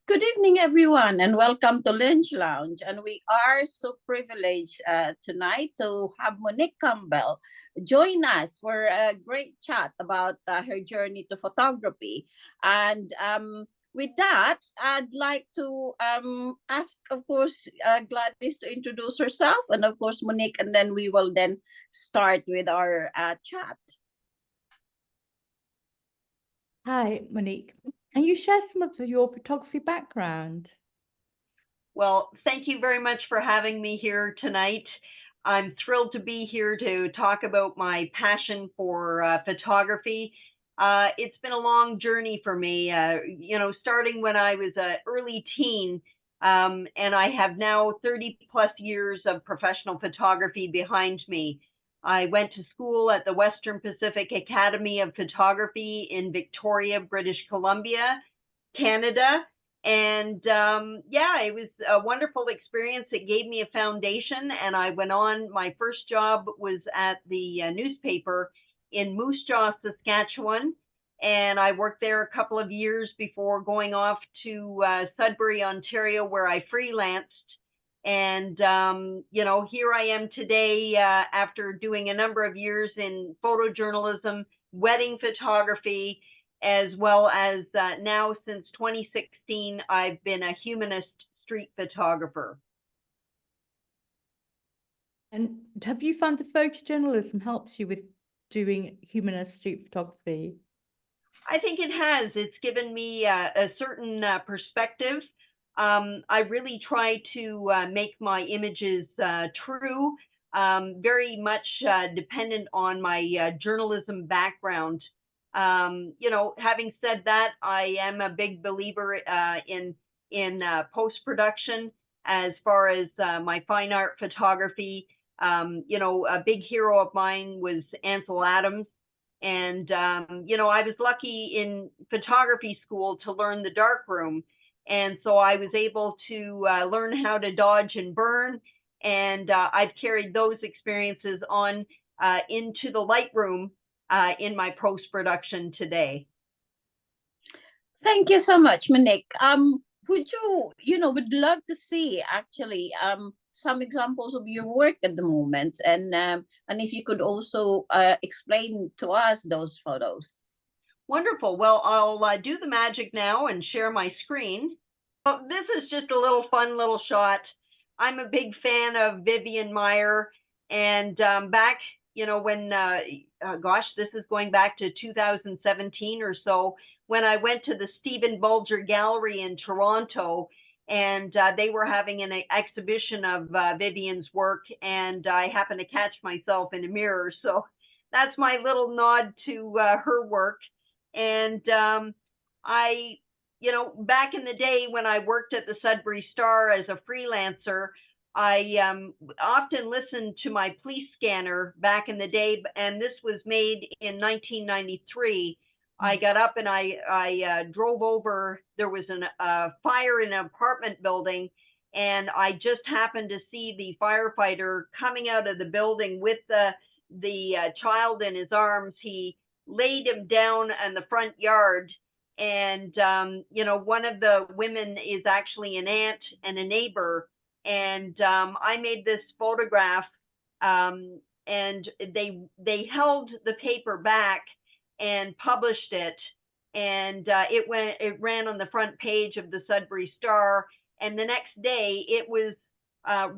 Good evening, everyone, and welcome to Lynch Lounge. And we are so privileged tonight to have Monique Campbell join us for a great chat about her journey to photography. And with that, I'd like to ask, of course, Gladys to introduce herself, and of course, Monique, and then we will then start with our chat. Hi, Monique. Can you share some of your photography background? Well, thank you very much for having me here tonight. I'm thrilled to be here to talk about my passion for photography. It's been a long journey for me, starting when I was an early teen, and I have now 30 plus years of professional photography behind me. I went to school at the Western Pacific Academy of Photography in Victoria, British Columbia, Canada. And it was a wonderful experience. It gave me a foundation, and I went on. My first job was at the newspaper in Moose Jaw, Saskatchewan, and I worked there a couple of years before going off to Sudbury, Ontario, where I freelanced. And, here I am today after doing a number of years in photojournalism, wedding photography, as well as now since 2016, I've been a humanist street photographer. And have you found the photojournalism helps you with doing humanist street photography? I think it has. It's given me a certain perspective. I really try to make my images true, very much dependent on my journalism background. Having said that, I am a big believer in post-production as far as my fine art photography. A big hero of mine was Ansel Adams. And, I was lucky in photography school to learn the darkroom. And so I was able to learn how to dodge and burn. And I've carried those experiences on into the Lightroom in my post-production today. Thank you so much, Monique. Would love to see actually some examples of your work at the moment, and if you could also explain to us those photos. Wonderful. Well, I'll do the magic now and share my screen. Well, this is just a fun little shot. I'm a big fan of Vivian Mair, and back, when, this is going back to 2017 or so, when I went to the Stephen Bulger Gallery in Toronto, and they were having an exhibition of Vivian's work, and I happened to catch myself in a mirror. So that's my little nod to her work. And back in the day when I worked at the Sudbury Star as a freelancer, I often listened to my police scanner back in the day, and this was made in 1993. I got up and I drove over. There was a fire in an apartment building, and I just happened to see the firefighter coming out of the building with the child in his arms. He laid him down in the front yard. And, one of the women is actually an aunt and a neighbor. And I made this photograph, and they held the paper back and published it. And it ran on the front page of the Sudbury Star. And the next day it was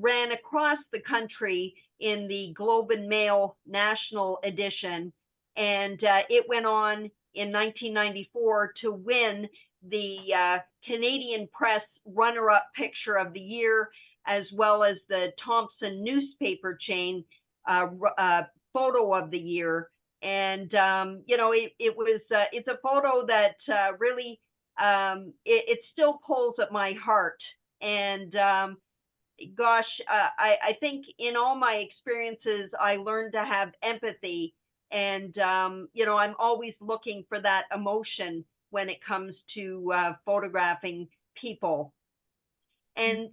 ran across the country in the Globe and Mail National Edition. And it went on in 1994 to win the Canadian Press runner-up picture of the year, as well as the Thompson newspaper chain photo of the year. And it's a photo that really it still pulls at my heart. And I think in all my experiences, I learned to have empathy. And, I'm always looking for that emotion when it comes to photographing people. And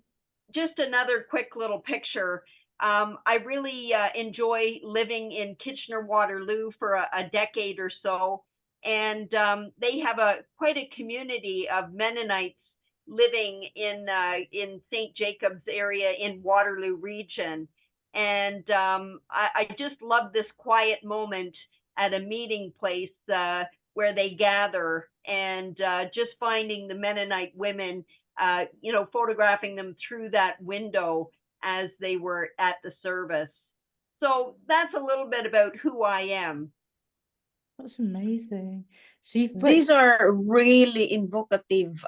just another quick little picture. I really enjoy living in Kitchener-Waterloo for a decade or so. And they have quite a community of Mennonites living in St. Jacobs area in Waterloo region. And I just love this quiet moment at a meeting place where they gather, and just finding the Mennonite women, photographing them through that window as they were at the service. So that's a little bit about who I am. That's amazing. So you've These are really invocative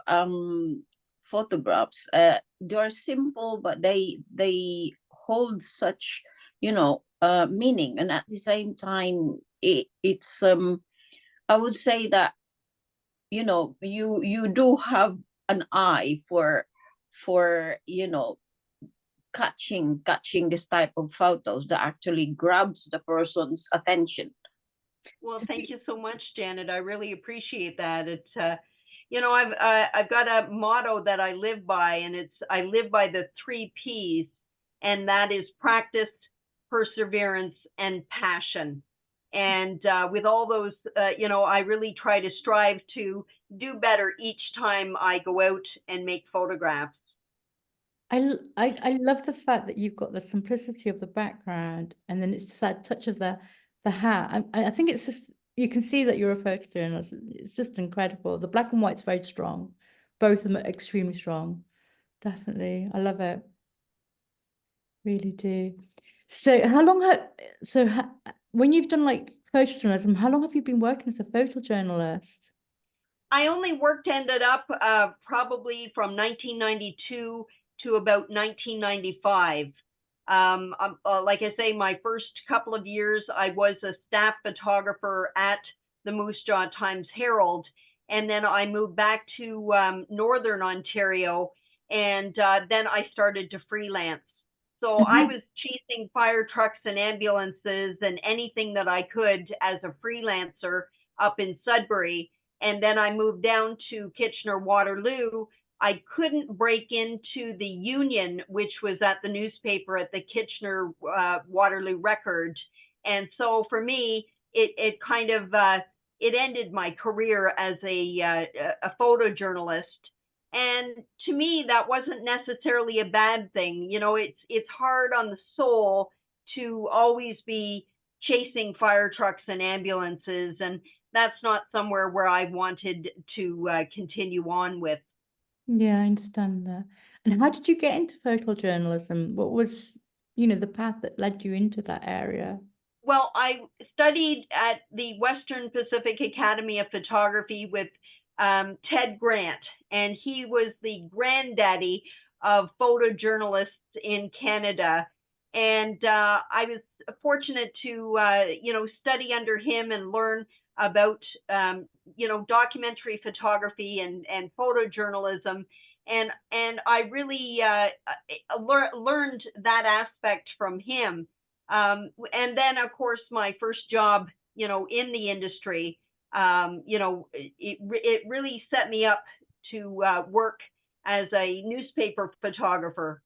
photographs. They're simple, but they hold such, meaning, and at the same time, it's I would say that you do have an eye for catching this type of photos that actually grabs the person's attention. Well, thank you so much, Janet. I really appreciate that. It's, I've got a motto that I live by, and I live by the 3 P's, and that is practice, perseverance, and passion. And with all those, I really try to strive to do better each time I go out and make photographs. I love the fact that you've got the simplicity of the background, and then it's just that touch of the hat. I think it's just, you can see that you're a photojournalist. It's just incredible. The black and white's very strong. Both of them are extremely strong. Definitely. I love it. Really do. So how long when you've done like photojournalism, how long have you been working as a photojournalist? I only ended up probably from 1992 to about 1995. Like I say, my first couple of years, I was a staff photographer at the Moose Jaw Times Herald, and then I moved back to Northern Ontario, and then I started to freelance. So I was chasing fire trucks and ambulances and anything that I could as a freelancer up in Sudbury. And then I moved down to Kitchener-Waterloo. I couldn't break into the union, which was at the newspaper at the Kitchener-Waterloo Record. And so for me, it kind of, it ended my career as a photojournalist. And to me, that wasn't necessarily a bad thing. It's hard on the soul to always be chasing fire trucks and ambulances, and that's not somewhere where I wanted to continue on with. Yeah, I understand that. And how did you get into photojournalism? What was, the path that led you into that area? Well, I studied at the Western Pacific Academy of Photography with Ted Grant, and he was the granddaddy of photojournalists in Canada. And I was fortunate to, study under him and learn about, documentary photography and photojournalism. And I really learned that aspect from him. And then, of course, my first job, in the industry, it really set me up to work as a newspaper photographer.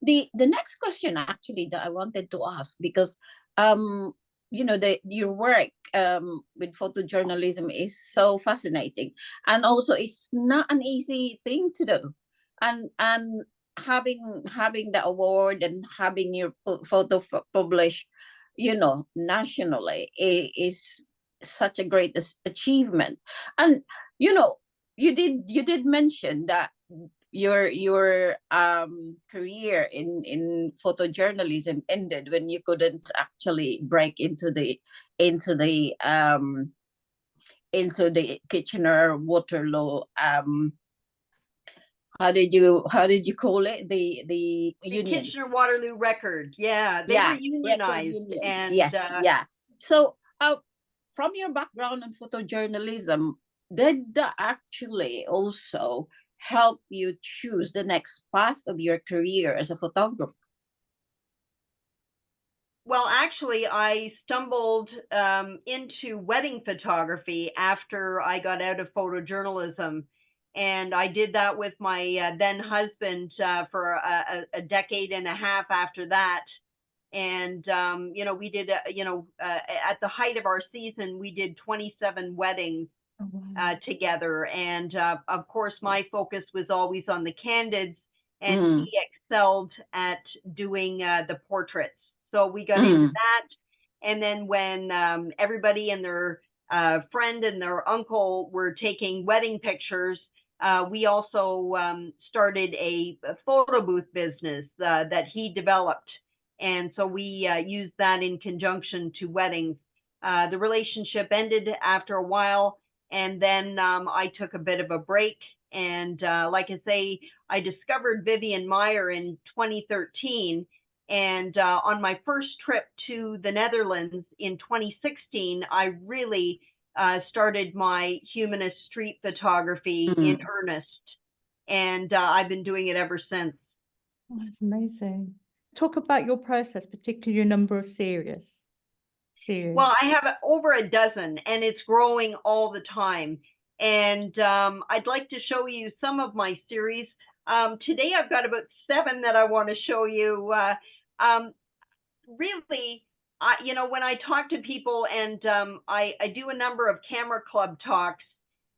The next question actually that I wanted to ask, because your work with photojournalism is so fascinating, and also it's not an easy thing to do, and having the award and having your photo published nationally is such a great achievement. And you did mention that your career in photojournalism ended when you couldn't actually break into the Kitchener Waterloo, how did you call it, the union? Kitchener Waterloo Record. Yeah, they were unionized. Union. And yes, yeah. So from your background in photojournalism, did that actually also help you choose the next path of your career as a photographer? Well, actually, I stumbled into wedding photography after I got out of photojournalism. And I did that with my then husband for a decade and a half after that. And, we did, at the height of our season, we did 27 weddings Oh, wow. together. And of course, my focus was always on the candids, and Mm. he excelled at doing the portraits. So we got into Mm. that. And then when everybody and their friend and their uncle were taking wedding pictures, we also started a photo booth business that he developed. And so we used that in conjunction to weddings. The relationship ended after a while, and then I took a bit of a break. And like I say, I discovered Vivian Mair in 2013. And on my first trip to the Netherlands in 2016, I really started my humanist street photography in earnest. And I've been doing it ever since. Oh, that's amazing. Talk about your process, particularly your number of series. Well, I have over a dozen, and it's growing all the time. And I'd like to show you some of my series. Today, I've got about 7 that I want to show you. Really, you know, when I talk to people, and I do a number of camera club talks,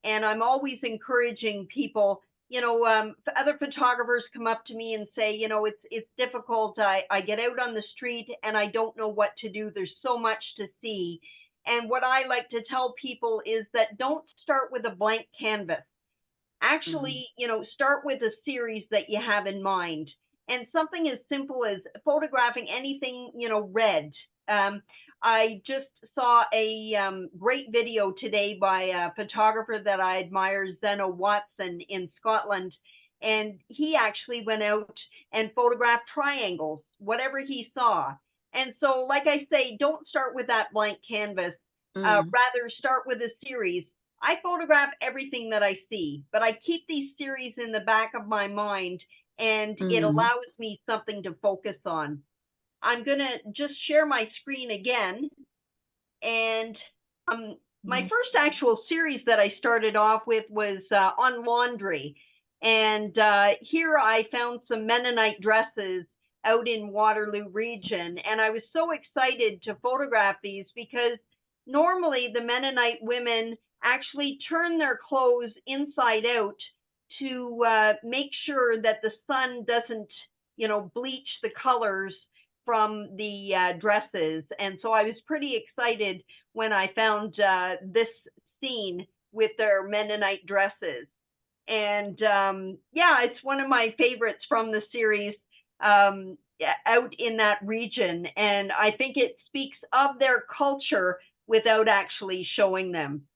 and I'm always encouraging people. You know, other photographers come up to me and say, you know, it's difficult. I get out on the street and I don't know what to do. There's so much to see. And what I like to tell people is that don't start with a blank canvas. Actually, you know, start with a series that you have in mind. And something as simple as photographing anything, you know, red. I just saw a great video today by a photographer that I admire, Zeno Watson in Scotland. And he actually went out and photographed triangles, whatever he saw. And so, like I say, don't start with that blank canvas. Rather, start with a series. I photograph everything that I see, but I keep these series in the back of my mind, and it allows me something to focus on. I'm going to just share my screen again. And my first actual series that I started off with was on laundry. And here I found some Mennonite dresses out in Waterloo region. And I was so excited to photograph these because normally the Mennonite women actually turn their clothes inside out to make sure that the sun doesn't, you know, bleach the colors from the dresses. And so I was pretty excited when I found this scene with their Mennonite dresses. And yeah, it's one of my favorites from the series out in that region. And I think it speaks of their culture without actually showing them.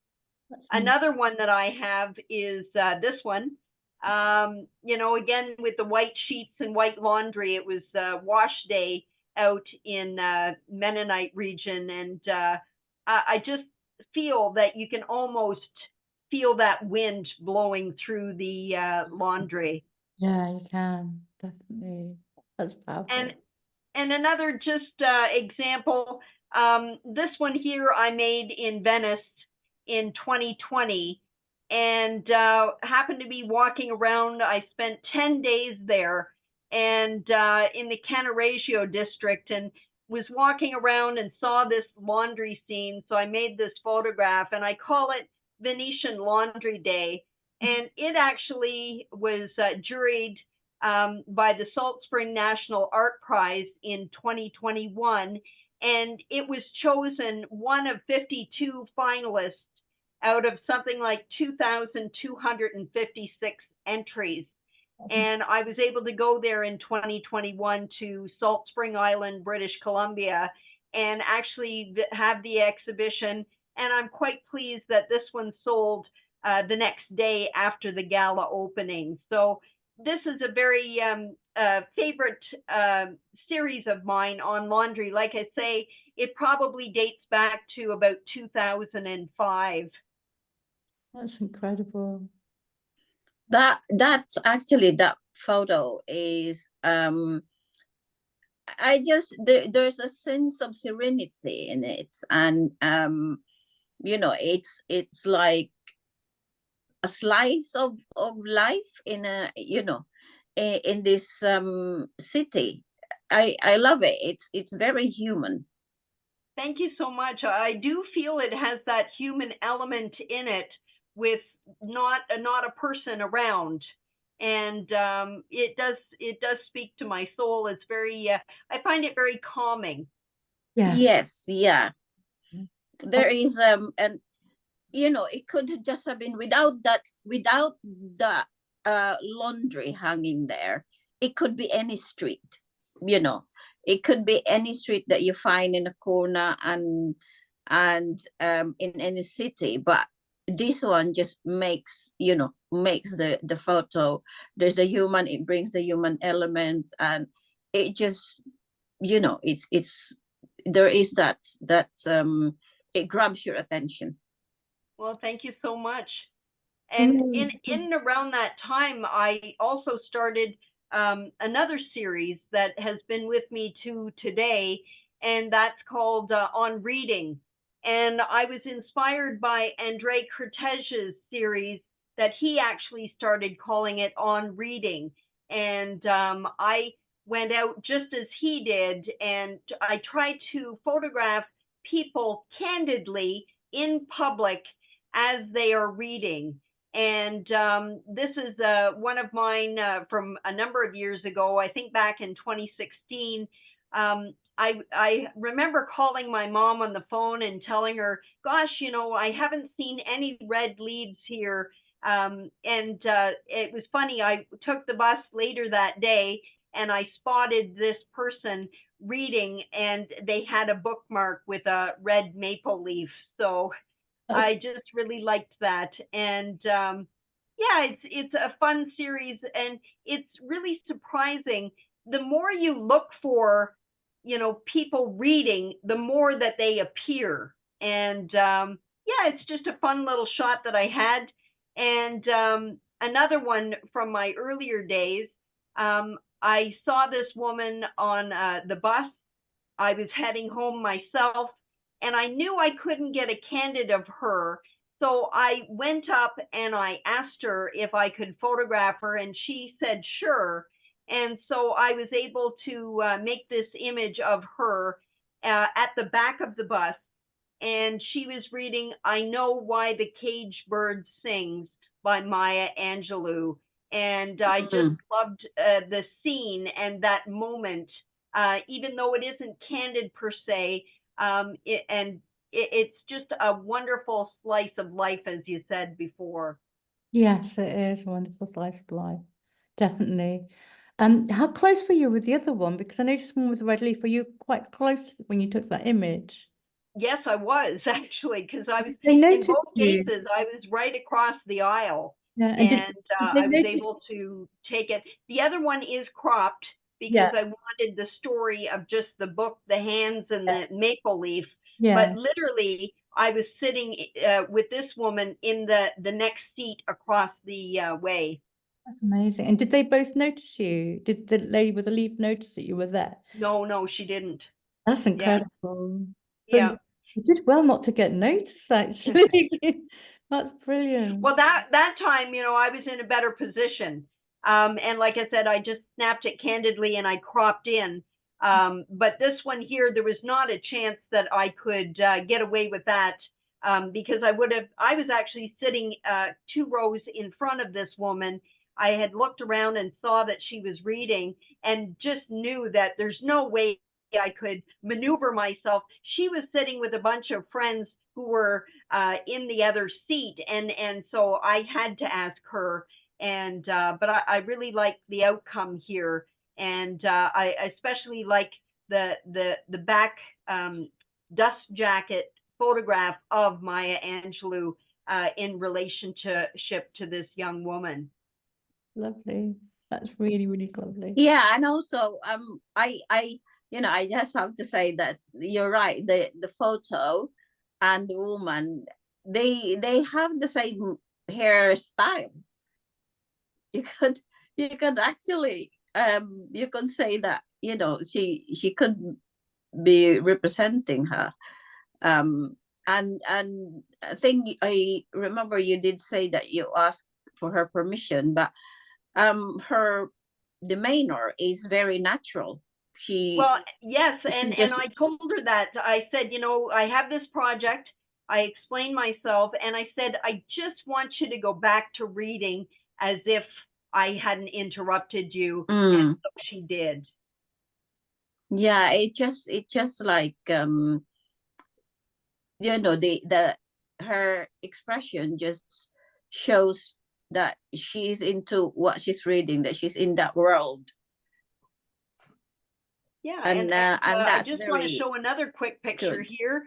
Another one that I have is this one. You know, again, with the white sheets and white laundry, it was wash day out in Mennonite region. And I just feel that you can almost feel that wind blowing through the laundry. Yeah, you can, definitely. That's powerful. And another just example, this one here I made in Venice in 2020, and happened to be walking around. I spent 10 days there, and in the Cannaregio district, and was walking around and saw this laundry scene. So I made this photograph, and I call it Venetian Laundry Day. And it actually was juried by the Salt Spring National Art Prize in 2021. And it was chosen one of 52 finalists out of something like 2,256 entries. And I was able to go there in 2021 to Salt Spring Island, British Columbia, and actually have the exhibition. And I'm quite pleased that this one sold the next day after the gala opening. So this is a very favorite series of mine on laundry. Like I say, it probably dates back to about 2005. That's incredible. That's actually, that photo is I just there's a sense of serenity in it, and you know, it's like a slice of life in a, you know, in this city. I love it. It's very human. Thank you so much. I do feel it has that human element in it, with not a person around. And it does speak to my soul. It's very I find it very calming. Yes, yeah. There is and it could just have been without the laundry hanging there. It could be any street, it could be any street that you find in a corner and in any city. But this one just makes the photo. There's the human, it brings the human elements, and it just it's there is that it grabs your attention. Well, thank you so much. And in around that time, I also started another series that has been with me to today, and that's called On Reading. And I was inspired by Andrei Kertész's series that he actually started calling it On Reading. And I went out just as he did, and I tried to photograph people candidly in public as they are reading. And this is one of mine from a number of years ago, I think back in 2016. I remember calling my mom on the phone and telling her, gosh, I haven't seen any red leaves here. And it was funny, I took the bus later that day and I spotted this person reading, and they had a bookmark with a red maple leaf. So I just really liked that. And yeah, it's a fun series, and it's really surprising. The more you look for, people reading, the more that they appear. And yeah, it's just a fun little shot that I had. And another one from my earlier days, I saw this woman on the bus. I was heading home myself, and I knew I couldn't get a candid of her. So I went up and I asked her if I could photograph her, and she said, sure. And so I was able to make this image of her at the back of the bus. And she was reading I Know Why the Caged Bird Sings by Maya Angelou. And I just loved the scene and that moment, even though it isn't candid per se. It's just a wonderful slice of life, as you said before. Yes, it is a wonderful slice of life. Definitely. How close were you with the other one? Because I noticed one with the red leaf. Were you quite close when you took that image? Yes, I was actually, because I was They noticed in both you. cases. I was right across the aisle, Yeah, and did they I was notice? able to take it. The other one is cropped because I wanted the story of just the book, the hands, and the maple leaf. Yeah. But literally, I was sitting with this woman in the next seat across the way. That's amazing. And did they both notice you? Did the lady with the leaf notice that you were there? No, she didn't. That's incredible. So Yeah. you did well not to get noticed, actually. That's brilliant. Well, that time, I was in a better position. And like I said, I just snapped it candidly and I cropped in. But this one here, there was not a chance that I could get away with that, because I was actually sitting 2 rows in front of this woman. I had looked around and saw that she was reading and just knew that there's no way I could maneuver myself. She was sitting with a bunch of friends who were in the other seat, and so I had to ask her. And but I really like the outcome here, and I especially like the back dust jacket photograph of Maya Angelou in relationship to this young woman. Lovely. That's really, really lovely. Yeah, and also I just have to say that you're right. The photo and the woman, they have the same hairstyle. You could actually you could say that she could be representing her. And I think I remember you did say that you asked for her permission, but her demeanor is very natural. Well, yes, she and just I told her that. I said, I have this project, I explained myself, and I said, I just want you to go back to reading as if I hadn't interrupted you. And so she did. Yeah, it just like you know, her expression just shows that she's into what she's reading, that she's in that world. Yeah, and I that's just want to very show another quick picture good. here.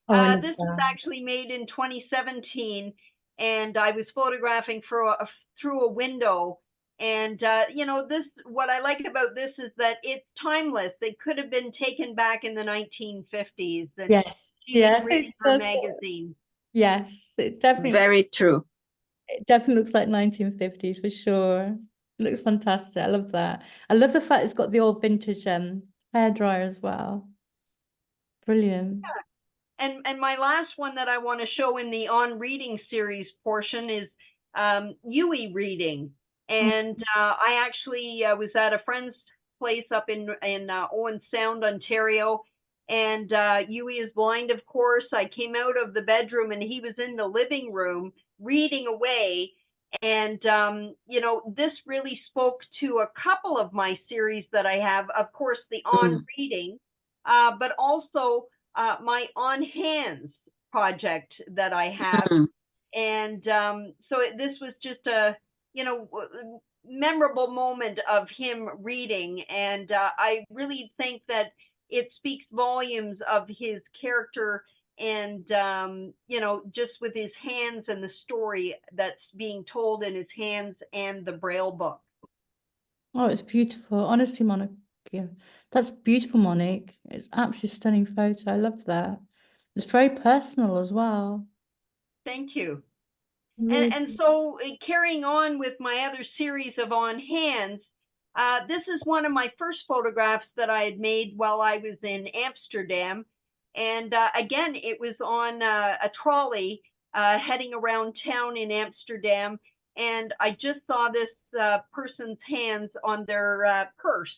Oh, I love This was that. actually made in 2017, and I was photographing through a window. And you know, this, what I like about this is that it's timeless. They could have been taken back in the 1950s, and Yes, she was yes, reading it her does. magazine. Yes, it Very true. definitely looks like 1950s for sure. It looks fantastic. I love that. I love the fact it's got the old vintage hairdryer as well. Brilliant. And my last one that I want to show in the on reading series portion is Yui reading. And I actually was at a friend's place up in Owen Sound, Ontario. And Yui is blind, of course. I came out of the bedroom and he was in the living room reading away. And, you know, this really spoke to a couple of my series that I have. Of course, the on reading, but also my on hands project that I have. And so this was just a, you know, memorable moment of him reading. And I really think that it speaks volumes of his character and, you know, just with his hands and the story that's being told in his hands and the Braille book. Oh, it's beautiful. Honestly, Monique, that's beautiful, Monique. It's absolutely stunning photo. I love that. It's very personal as well. Thank you. Really. And so carrying on with my other series of on hands, this is one of my first photographs that I had made while I was in Amsterdam. And again, it was on a trolley heading around town in Amsterdam. And I just saw this person's hands on their purse.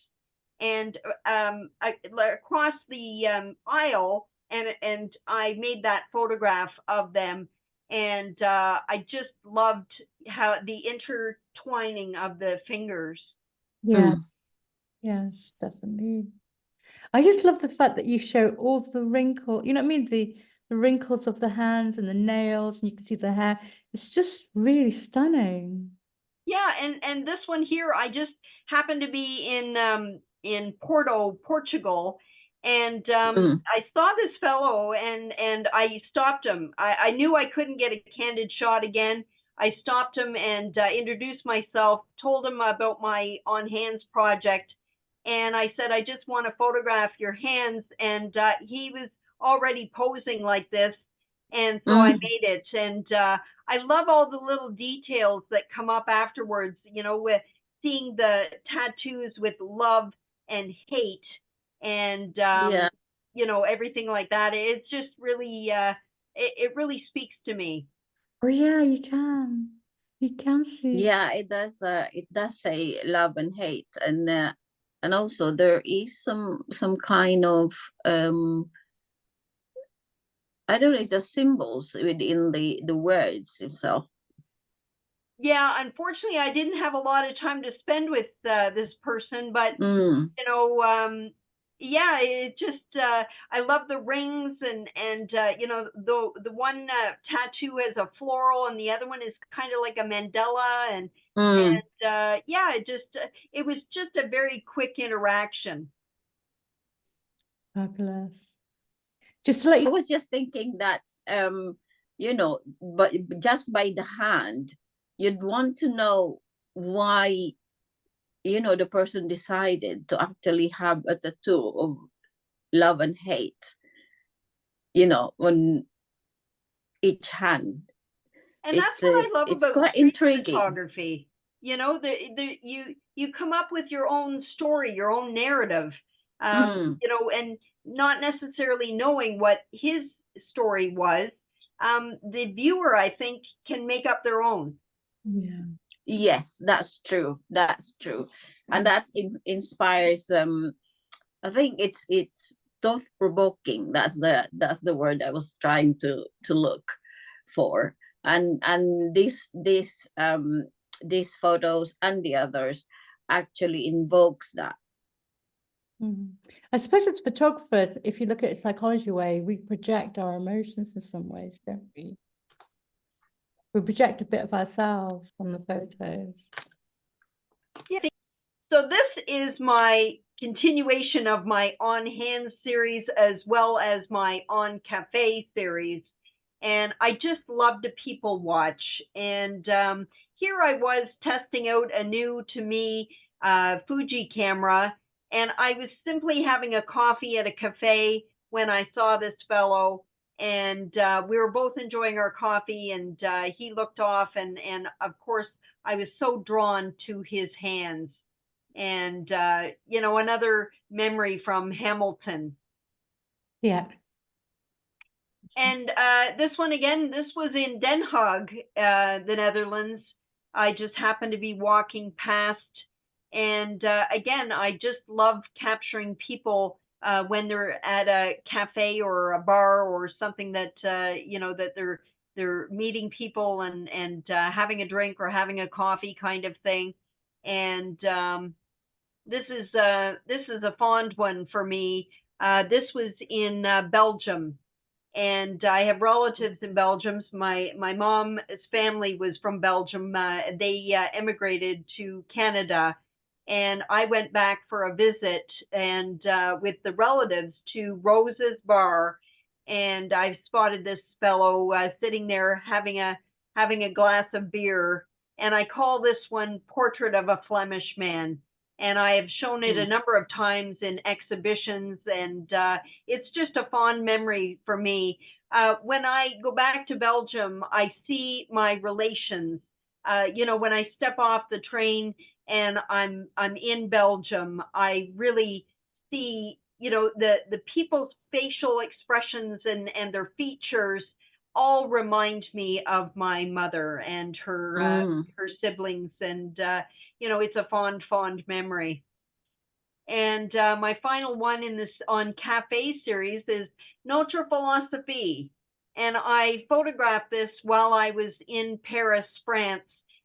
And across the aisle, and I made that photograph of them. And I just loved how the intertwining of the fingers. Yeah, yes, definitely. I just love the fact that you show all the wrinkle, you know what I mean? The wrinkles of the hands and the nails, and you can see the hair. It's just really stunning. Yeah, and this one here, I just happened to be in Porto, Portugal, and I saw this fellow, and I stopped him. I knew I couldn't get a candid shot again. I stopped him and introduced myself, told him about my on hands project, and I said, I just want to photograph your hands. And he was already posing like this, and so I made it. And I love all the little details that come up afterwards, you know, with seeing the tattoos with love and hate and, Yeah. you know, everything like that. It's just really, it really speaks to me. Oh yeah, you can. You can see. Yeah, it does say love and hate, and also there is some kind of I don't know, it's the symbols within the words itself. Yeah, unfortunately, I didn't have a lot of time to spend with this person, but you know, yeah, it just I love the rings and you know, the one tattoo has a floral and the other one is kind of like a mandala, and yeah, it was just a very quick interaction. Fabulous. Just to let I you, was just thinking that you know, but just by the hand, you'd want to know why, you know, the person decided to actually have a tattoo of love and hate, you know, on each hand. And that's what I love It's about quite street intriguing. photography. You know, you come up with your own story, your own narrative, you know, and not necessarily knowing what his story was. The viewer, I think, can make up their own. yeah. Yes, that's true. That's true. And that's inspires I think it's thought-provoking. That's the word I was trying to look for. And these photos and the others actually invokes that. I suppose it's photographers, if you look at it psychology way, we project our emotions in some ways, don't we? We project a bit of ourselves on the photos. Yeah. So this is my continuation of my On Hand series as well as my On Cafe series. And I just love to people watch. And here I was testing out a new, to me, Fuji camera. And I was simply having a coffee at a cafe when I saw this fellow. And we were both enjoying our coffee, and he looked off. And of course, I was so drawn to his hands. And, you know, another memory from Hamilton. Yeah. And this one again, this was in Den Haag, the Netherlands. I just happened to be walking past. And again, I just love capturing people when they're at a cafe or a bar or something that, you know, that they're meeting people and having a drink or having a coffee kind of thing. And this is a fond one for me. This was in Belgium. And I have relatives in Belgium. My mom's family was from Belgium. They emigrated to Canada, and I went back for a visit and with the relatives to Rose's Bar, and I spotted this fellow sitting there having a glass of beer, and I call this one Portrait of a Flemish Man. And I have shown it a number of times in exhibitions, and it's just a fond memory for me. When I go back to Belgium, I see my relations. You know, when I step off the train and I'm in Belgium, I really see, you know, the people's facial expressions and their features all remind me of my mother and her siblings, and you know, it's a fond memory. And my final one in this On Cafe series is Notre Philosophie. And I photographed this while I was in Paris, France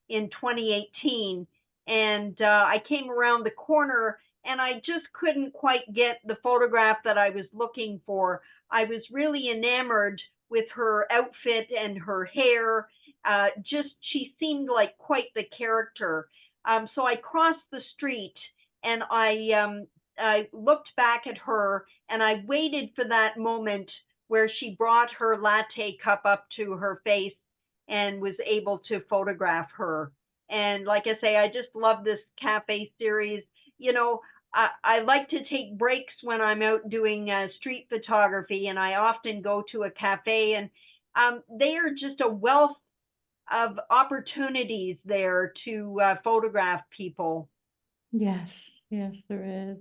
in 2018. And I came around the corner and I just couldn't quite get the photograph that I was looking for. I was really enamored with her outfit and her hair. She seemed like quite the character. So I crossed the street and I looked back at her and I waited for that moment where she brought her latte cup up to her face and was able to photograph her. And like I say, I just love this cafe series. You know, I like to take breaks when I'm out doing street photography, and I often go to a cafe, and they are just a wealth of opportunities there to photograph people. Yes, there is.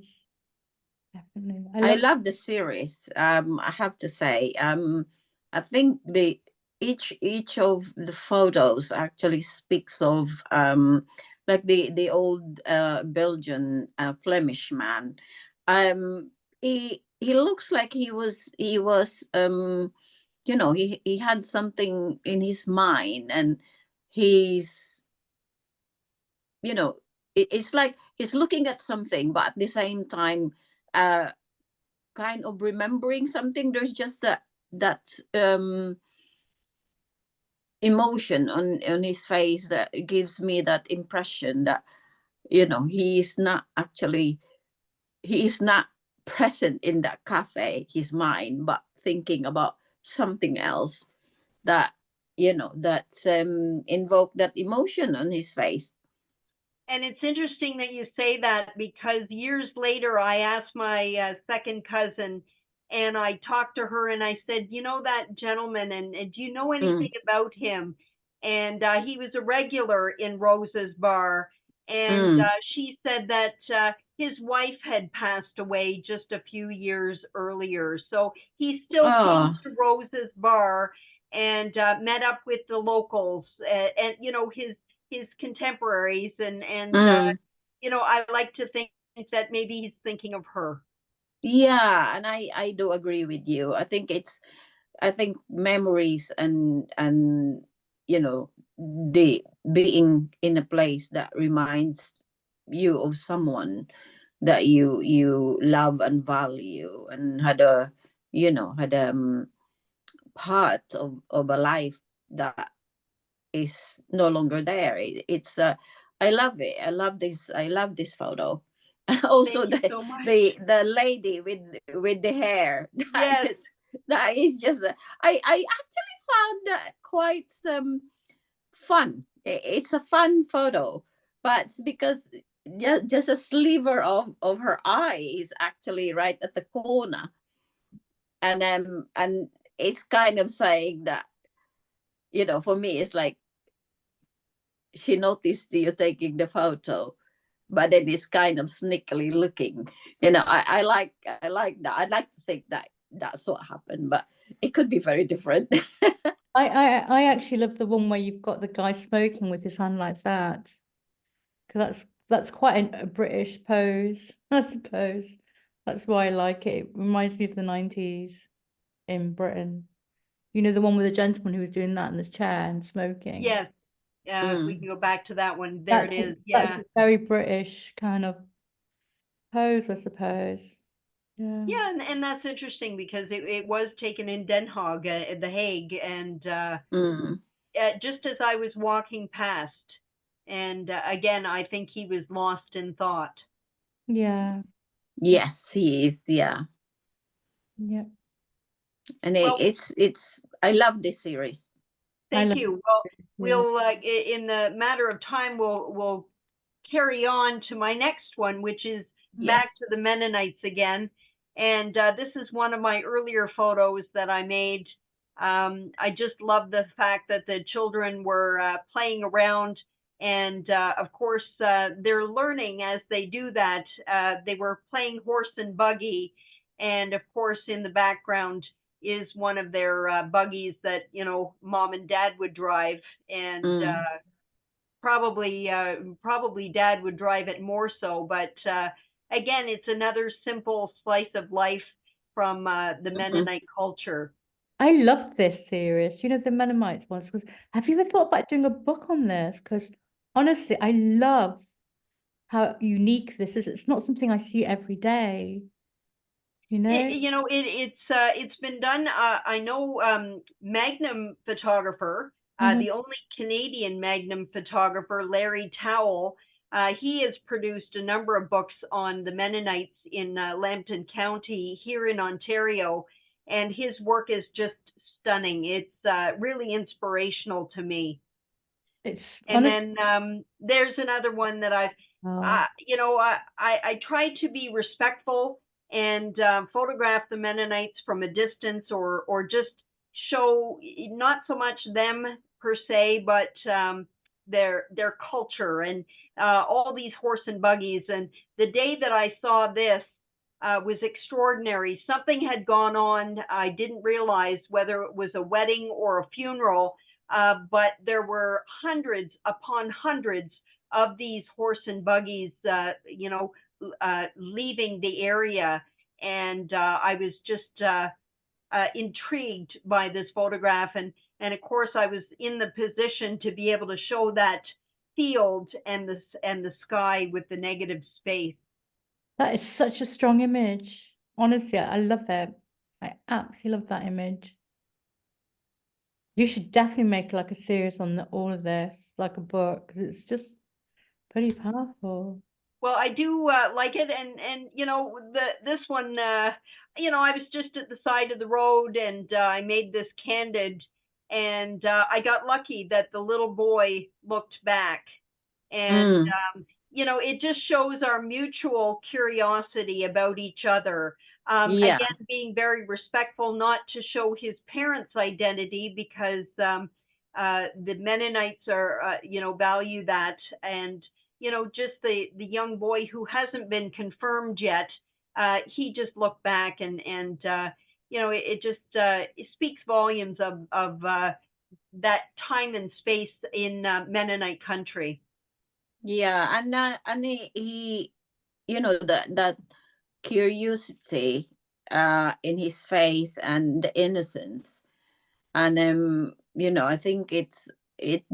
Definitely. I love the series. I have to say, I think each of the photos actually speaks of like the old Belgian Flemish man. He looks like he was you know, he had something in his mind, and he's, you know, it's like he's looking at something, but at the same time kind of remembering something. There's just that emotion on his face that gives me that impression that, you know, he is not present in that cafe, his mind, but thinking about something else that, you know, that invoke that emotion on his face. And it's interesting that you say that, because years later, I asked my second cousin, and I talked to her and I said, you know, that gentleman, and do you know anything about him? And he was a regular in Rose's Bar. And she said that his wife had passed away just a few years earlier. So he still came to Rose's Bar and met up with the locals, and, you know, his contemporaries, and you know, I like to think that maybe he's thinking of her. Yeah, and I do agree with you. I think memories and you know the being in a place that reminds you of someone that you love and value and had a had part of a life that is no longer there. It's I love it. I love this photo. Also Thank you so much. the lady with the hair. I Yes. just that is just I actually found that quite fun. It's a fun photo, but it's because just a sliver of her eye is actually right at the corner, and it's kind of saying that for me it's like she noticed you taking the photo, but then it's kind of sneakily looking. I like that. I like to think that that's what happened, but it could be very different. I actually love the one where you've got the guy smoking with his hand like that, because that's quite a British pose, I suppose. That's why I like it. It reminds me of the 90s in Britain. You know, the one with the gentleman who was doing that in his chair and smoking. Yes. If we can go back to that one, there That's it is. that's Yeah. a very British kind of pose, I suppose. Yeah. Yeah, and that's interesting because it was taken in Den Haag, at The Hague, and just as I was walking past, and again, I think he was lost in thought. Yeah. Yes, he is. Yeah, Yeah. and Well, it's. I love this series. thank you. Well, Yeah. we'll in the matter of time, we'll carry on to my next one, which is back Yes. to the Mennonites again. And this is one of my earlier photos that I made. I just love the fact that the children were playing around. And of course, they're learning as they do that. They were playing horse and buggy. And of course, in the background is one of their buggies that, mom and dad would drive. And probably dad would drive it more so, but again, it's another simple slice of life from the Mennonite culture. I love this series, the Mennonites ones, because have you ever thought about doing a book on this? Because honestly, I love how unique this is. It's not something I see every day, It's been done. I know Magnum photographer, the only Canadian Magnum photographer, Larry Towell. He has produced a number of books on the Mennonites in Lambton County here in Ontario, and his work is just stunning. It's really inspirational to me. And then there's another one that I've, I try to be respectful and photograph the Mennonites from a distance, or just show not so much them per se, but their culture and all these horse and buggies. And the day that I saw this was extraordinary. Something had gone on. I didn't realize whether it was a wedding or a funeral, but there were hundreds upon hundreds of these horse and buggies, leaving the area. And I was just intrigued by this photograph. And of course, I was in the position to be able to show that field and the sky with the negative space. That is such a strong image. Honestly, I love it. I absolutely love that image. You should definitely make like a series on all of this, like a book, because it's just pretty powerful. Well, I do like it, and this one, I was just at the side of the road, and I made this candid, and I got lucky that the little boy looked back, and it just shows our mutual curiosity about each other. Yeah. Again, being very respectful, not to show his parents' identity, because the Mennonites are, value that. And just the young boy who hasn't been confirmed yet, he just looked back, and it just it speaks volumes of that time and space in Mennonite country. Yeah, and he that curiosity in his face and the innocence. And I think it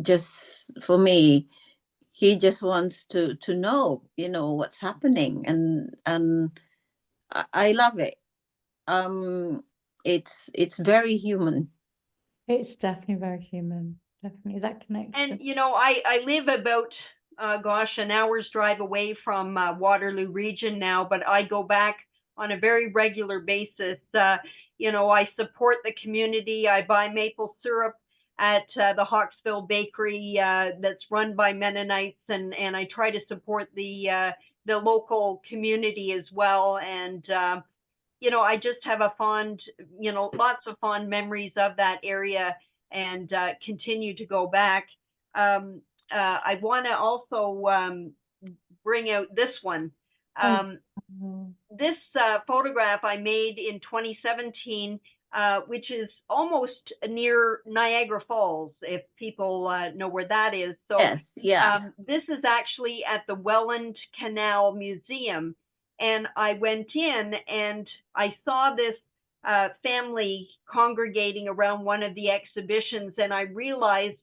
just, for me, he just wants to know, what's happening, and I love it. It's very human. It's definitely very human. Definitely that connection. And I live about an hour's drive away from Waterloo region now, but I go back on a very regular basis. I support the community. I buy maple syrup at the Hawksville Bakery that's run by Mennonites, and I try to support the local community as well. And I just have lots of fond memories of that area, and continue to go back. I want to also bring out this one. This photograph I made in 2017, which is almost near Niagara Falls, if people know where that is. So yes, yeah. This is actually at the Welland Canal Museum. And I went in and I saw this family congregating around one of the exhibitions, and I realized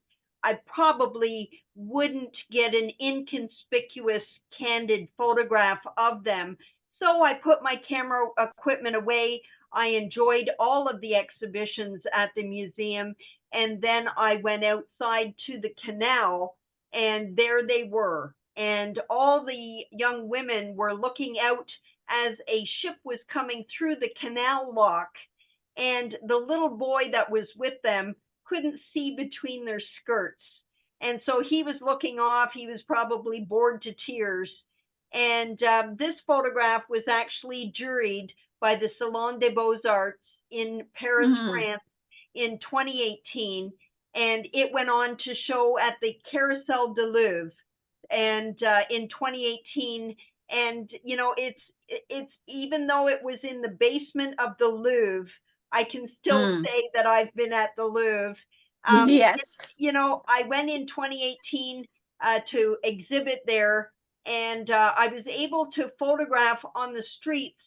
I probably wouldn't get an inconspicuous, candid photograph of them. So I put my camera equipment away. I enjoyed all of the exhibitions at the museum, and then I went outside to the canal, and there they were. And all the young women were looking out as a ship was coming through the canal lock, and the little boy that was with them couldn't see between their skirts. And so he was looking off. He was probably bored to tears. And this photograph was actually juried by the Salon des Beaux-Arts in Paris, France in 2018. And it went on to show at the Carousel du Louvre and in 2018. And it's even though it was in the basement of the Louvre, I can still say that I've been at the Louvre. Yes. I went in 2018 to exhibit there, and I was able to photograph on the streets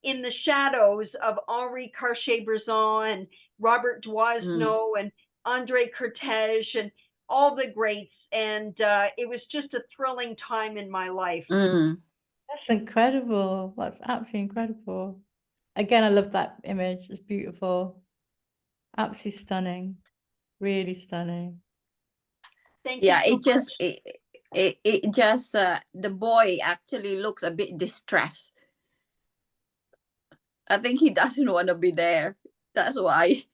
in the shadows of Henri Cartier-Bresson and Robert Doisneau and André Cortège and all the greats. And it was just a thrilling time in my life. That's incredible. That's absolutely incredible. Again, I love that image. It's beautiful. Absolutely stunning. Really stunning. Thank you so much. It just the boy actually looks a bit distressed. I think he doesn't want to be there. That's why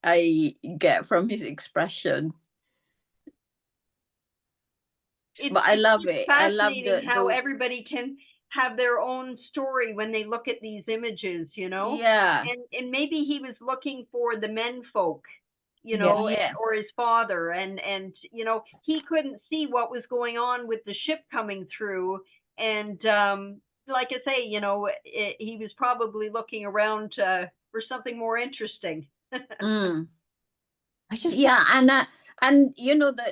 I get from his expression. But I love it. I love how everybody can have their own story when they look at these images, Yeah. And maybe he was looking for the menfolk, yes. or his father, and he couldn't see what was going on with the ship coming through. And like I say, he was probably looking around for something more interesting. And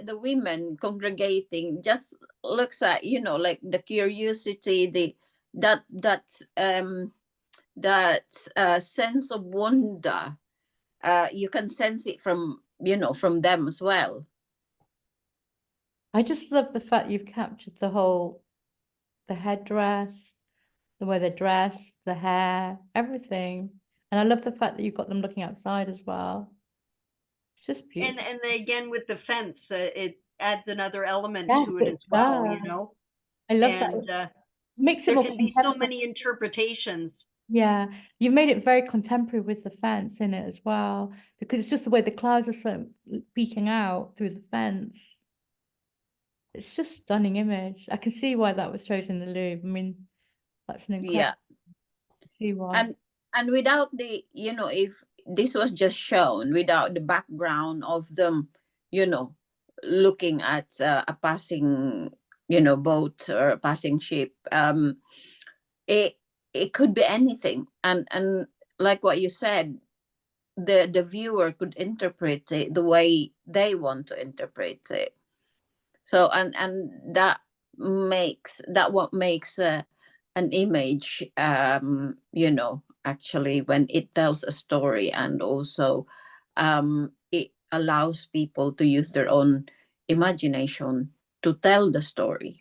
the women congregating just looks at like the curiosity, that sense of wonder. You can sense it from them as well. I just love the fact you've captured the headdress, the way they're dressed, the hair, everything. And I love the fact that you've got them looking outside as well. It's just beautiful. And again, with the fence, it adds another element to it as well, I love that. It makes it more can be so many interpretations. Yeah, you've made it very contemporary with the fence in it as well, because it's just the way the clouds are so peeking out through the fence. It's just a stunning image. I can see why that was chosen in the Louvre. I mean, that's an incredible. Yeah. I see why. And without the, if this was just shown without the background of them, looking at a passing, boat or a passing ship, it could be anything. And like what you said, the viewer could interpret it the way they want to interpret it. So and what makes an image, actually, when it tells a story, and also it allows people to use their own imagination to tell the story.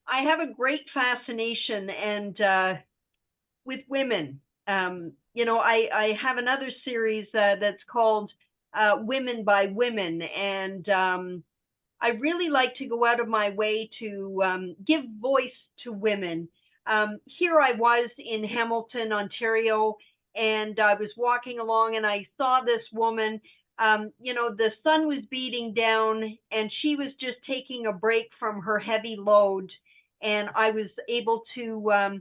I have a great fascination and with women. I have another series that's called Women by Women, and I really like to go out of my way to give voice to women. Here I was in Hamilton, Ontario, and I was walking along and I saw this woman. The sun was beating down and she was just taking a break from her heavy load. And I was able to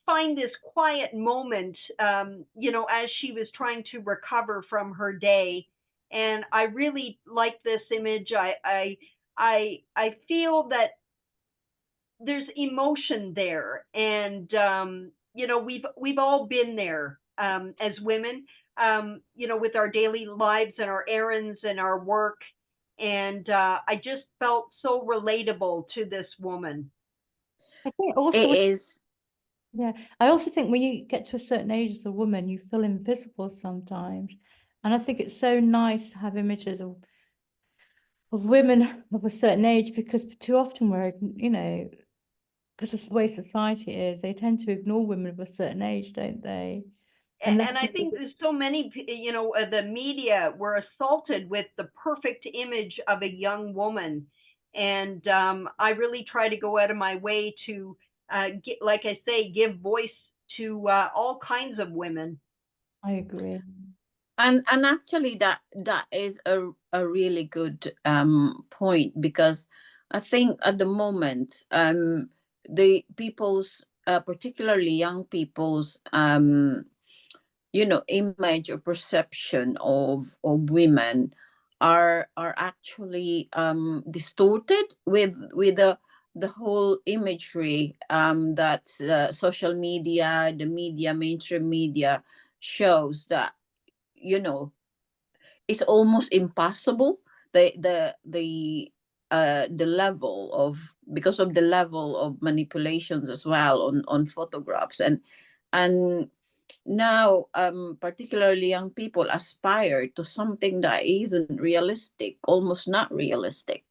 find this quiet moment, as she was trying to recover from her day. And I really like this image. I feel that there's emotion there, and we've all been there as women, with our daily lives and our errands and our work. And I just felt so relatable to this woman. I think also, It is. yeah, I also think when you get to a certain age as a woman, you feel invisible sometimes. And I think it's so nice to have images of women of a certain age, because too often because of the way society is, they tend to ignore women of a certain age, don't they? And I think there's so many, the media were assaulted with the perfect image of a young woman. And I really try to go out of my way to, like I say, give voice to all kinds of women. I agree. And actually, that is a really good point, because I think at the moment, the people's, particularly young people's, image or perception of women are actually distorted with the whole imagery that social media, the media, mainstream media shows, that it's almost impossible, the level of, because of the level of manipulations as well on photographs. And now, particularly young people aspire to something that isn't realistic, almost not realistic.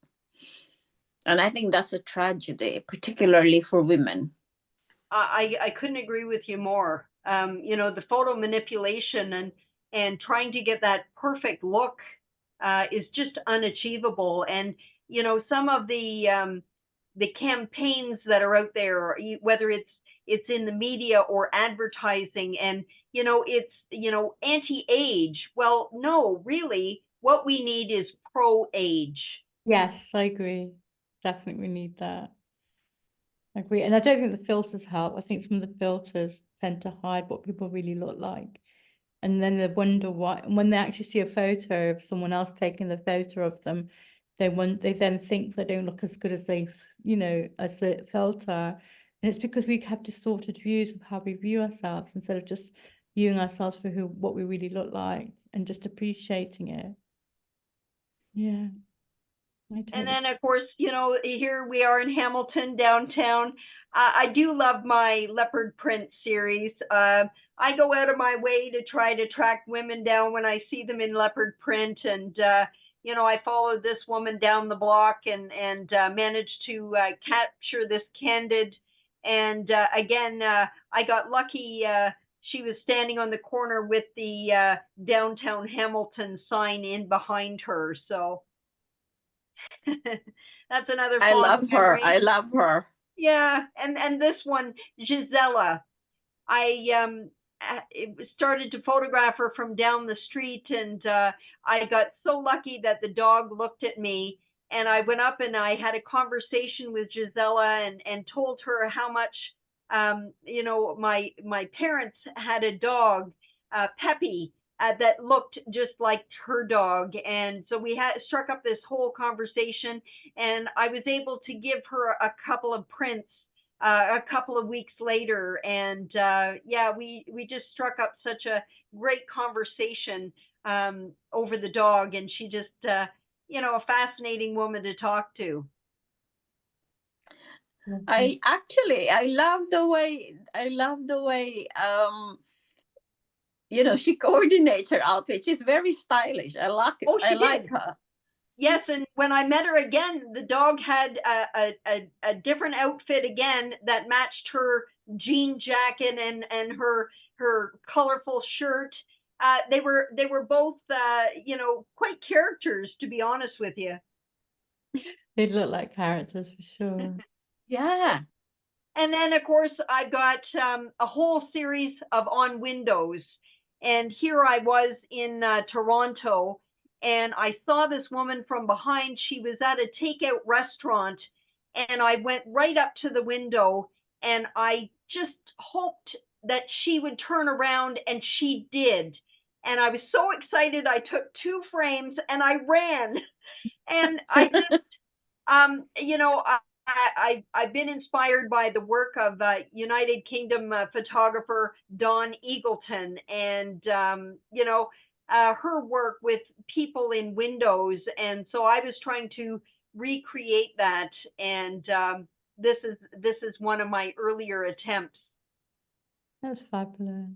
And I think that's a tragedy, particularly for women. I couldn't agree with you more. The photo manipulation and trying to get that perfect look is just unachievable. And some of the campaigns that are out there, whether it's in the media or advertising, and it's anti-age. Well, no, really, what we need is pro-age. Yes, I agree. Definitely we need that. I agree. And I don't think the filters help. I think some of the filters tend to hide what people really look like. And then they wonder why, when they actually see a photo of someone else taking the photo of them, they then think they don't look as good as as the filter. And it's because we have distorted views of how we view ourselves, instead of just viewing ourselves for what we really look like and just appreciating it. Yeah. And then, of course, here we are in Hamilton, downtown. I do love my leopard print series. I go out of my way to try to track women down when I see them in leopard print. And, I followed this woman down the block and managed to capture this candid. And again, I got lucky. She was standing on the corner with the downtown Hamilton sign in behind her. So that's another I fond love her. memory. I love her. Yeah, and this one, Gisela, I started to photograph her from down the street, and I got so lucky that the dog looked at me, and I went up and I had a conversation with Gisela and told her how much my parents had a dog, Peppy, that looked just like her dog. And so we had struck up this whole conversation, and I was able to give her a couple of prints a couple of weeks later. And we just struck up such a great conversation over the dog. And she just a fascinating woman to talk to. I love the way she coordinates her outfit. She's very stylish. I like it. Oh, she I like did. her. Yes, and when I met her again, the dog had a different outfit again that matched her jean jacket and her colorful shirt. They were both quite characters, to be honest with you. They look like characters for sure. Yeah. And then, of course, I've got a whole series of On Windows. And here I was in Toronto, and I saw this woman from behind. She was at a takeout restaurant, and I went right up to the window, and I just hoped that she would turn around, and she did. And I was so excited, I took 2 frames, and I ran. And I just, I've been inspired by the work of United Kingdom photographer Dawn Eagleton, and her work with people in windows, and so I was trying to recreate that, and this is one of my earlier attempts. That's fabulous.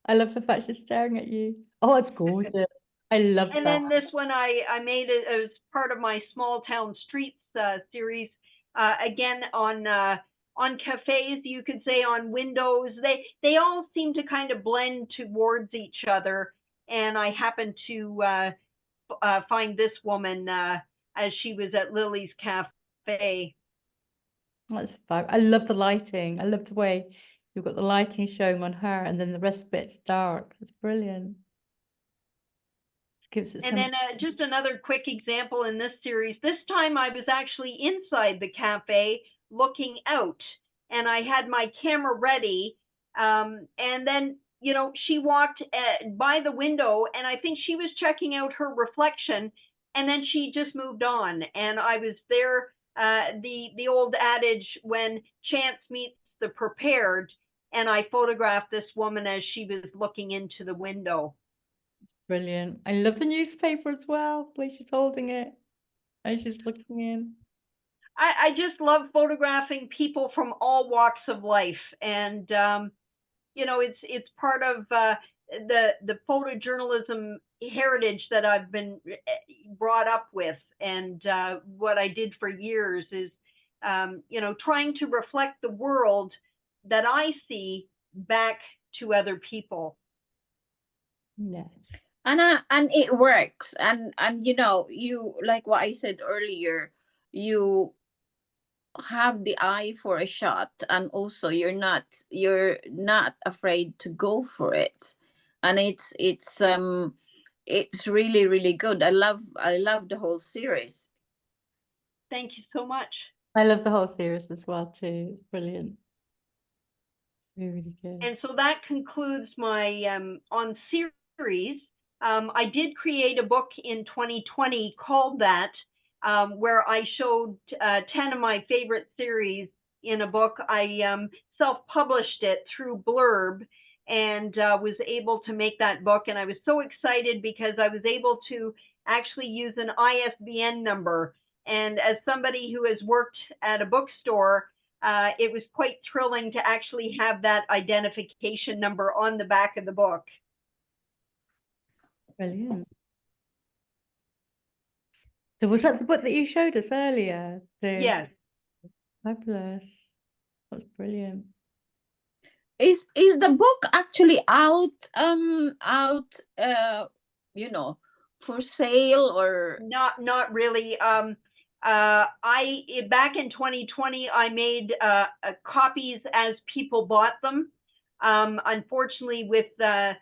I love the fact she's staring at you. Oh, it's gorgeous. I love And that. then this one I made it as part of my Small Town Streets series. Again on cafes, you could say, on windows. They all seem to kind of blend towards each other. And I happened to find this woman as she was at Lily's Cafe. That's fab. I love the lighting. I love the way you've got the lighting showing on her, and then the rest of it's dark. It's brilliant. It gives it And so then much. just another quick example in this series. This time I was actually inside the cafe looking out, and I had my camera ready. And then, she walked by the window, and I think she was checking out her reflection, and then she just moved on. And I was there, the old adage, when chance meets the prepared, and I photographed this woman as she was looking into the window. Brilliant. I love the newspaper as well, the way she's holding it and she's looking in. I just love photographing people from all walks of life, and it's part of the photojournalism heritage that I've been brought up with, and what I did for years is trying to reflect the world that I see back to other people. Yes. And it works, and you, like what I said earlier, you have the eye for a shot, and also you're not afraid to go for it, and it's really, really good. I love the whole series. Thank you so much. I love the whole series as well too. Brilliant. Really, really good. And so that concludes my on series. I did create a book in 2020 called that, where I showed 10 of my favorite series in a book. I self-published it through Blurb, and was able to make that book. And I was so excited because I was able to actually use an ISBN number. And as somebody who has worked at a bookstore, it was quite thrilling to actually have that identification number on the back of the book. Brilliant. So was that the book that you showed us earlier? Yes. Fabulous. That's brilliant. Is the book actually out for sale, or Not really. Back in 2020 I made copies as people bought them. Unfortunately, with the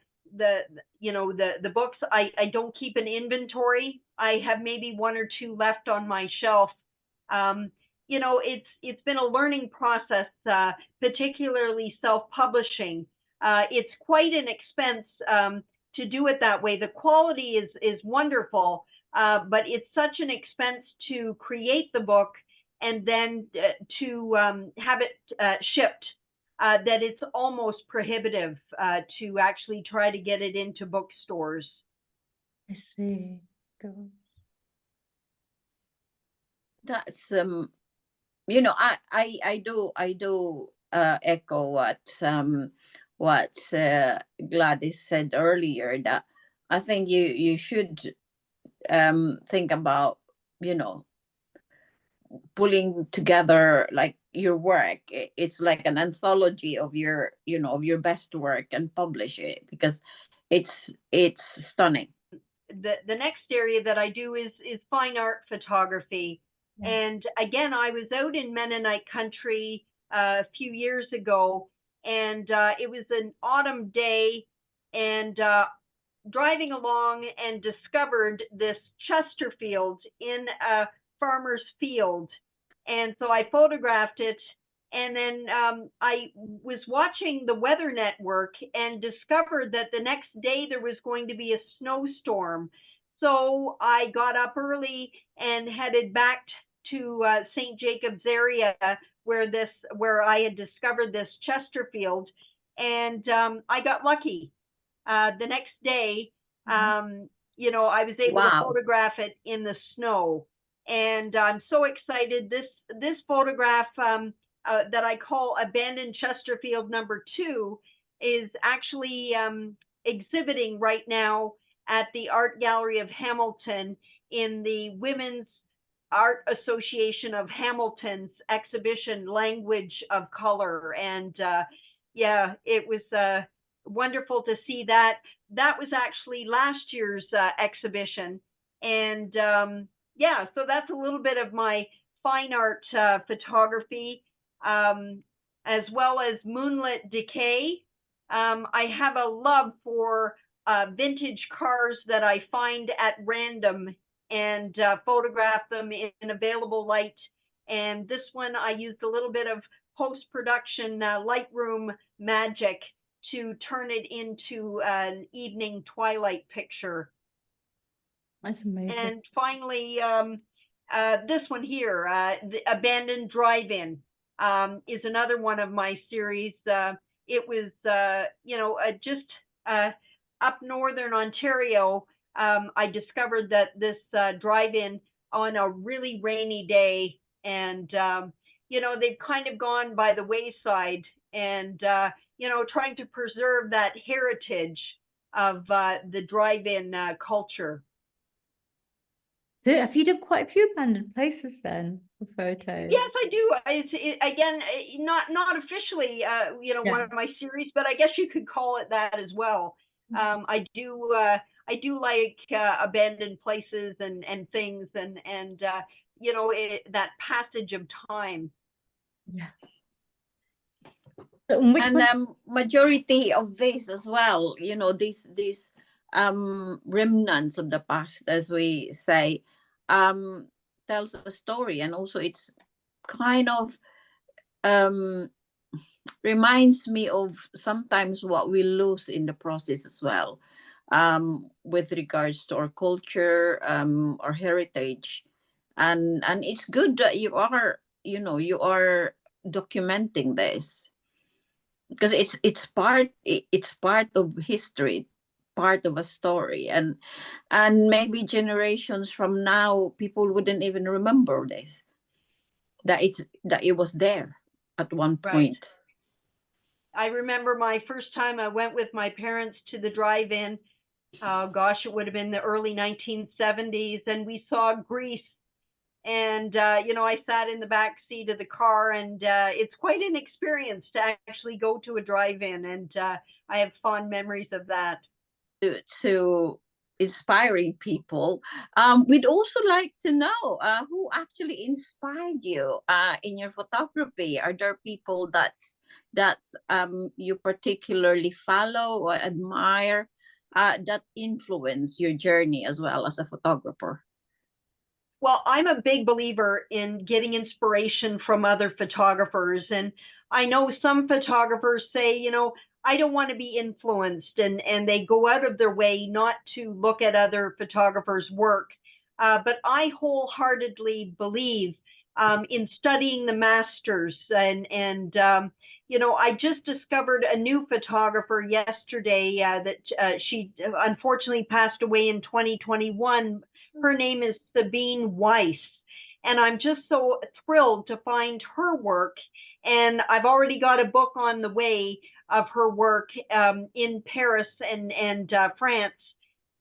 books, I don't keep an inventory. I have maybe 1 or 2 left on my shelf. It's been a learning process, particularly self-publishing. It's quite an expense to do it that way. The quality is wonderful, but it's such an expense to create the book and then to have it shipped, that it's almost prohibitive to actually try to get it into bookstores. I see. God. that's I do echo what Gladys said earlier, that I think you should think about, pulling together like your work. It's like an anthology of your, of your best work, and publish it, because it's stunning. The next area that I do is fine art photography. Yes. And again, I was out in Mennonite country a few years ago, and it was an autumn day, and driving along and discovered this Chesterfield in a farmer's field. And so I photographed it. And then I was watching the Weather Network and discovered that the next day there was going to be a snowstorm. So I got up early and headed back to St. Jacobs area where I had discovered this Chesterfield, and I got lucky. The next day, I was able to photograph it in the snow, and I'm so excited. This photograph that I call Abandoned Chesterfield #2 is actually exhibiting right now at the Art Gallery of Hamilton in the Women's Art Association of Hamilton's exhibition, Language of Color. And it was wonderful to see that. That was actually last year's exhibition. And so that's a little bit of my fine art photography, as well as moonlit decay. I have a love for vintage cars that I find at random and photograph them in available light. And this one, I used a little bit of post-production Lightroom magic to turn it into an evening twilight picture. That's amazing. And finally, this one here, the Abandoned Drive-In, is another one of my series. It was, just up northern Ontario. I discovered that this drive-in on a really rainy day, and they've kind of gone by the wayside, and trying to preserve that heritage of the drive-in culture. So have you done quite a few abandoned places then for photos? Yes, I do. Again, not officially, one of my series, but I guess you could call it that as well. I do like abandoned places and things, and that passage of time. Yes. And majority of this as well, these remnants of the past, as we say, tells a story, and also it's kind of reminds me of sometimes what we lose in the process as well, with regards to our culture, our heritage, and it's good that you are documenting this, because it's part of history, part of a story, and maybe generations from now people wouldn't even remember this, that it was there at one point. Right. I remember my first time I went with my parents to the drive-in. Oh gosh, it would have been the early 1970s, and we saw Grease. And, I sat in the back seat of the car, and it's quite an experience to actually go to a drive-in, and I have fond memories of that. To inspiring people, we'd also like to know who actually inspired you in your photography. Are there people that's you particularly follow or admire, that influence your journey as well as a photographer? Well, I'm a big believer in getting inspiration from other photographers. And I know some photographers say, I don't want to be influenced, and they go out of their way not to look at other photographers' work. But I wholeheartedly believe in studying the masters. And I just discovered a new photographer yesterday that she unfortunately passed away in 2021. Her name is Sabine Weiss. And I'm just so thrilled to find her work. And I've already got a book on the way of her work in Paris and France.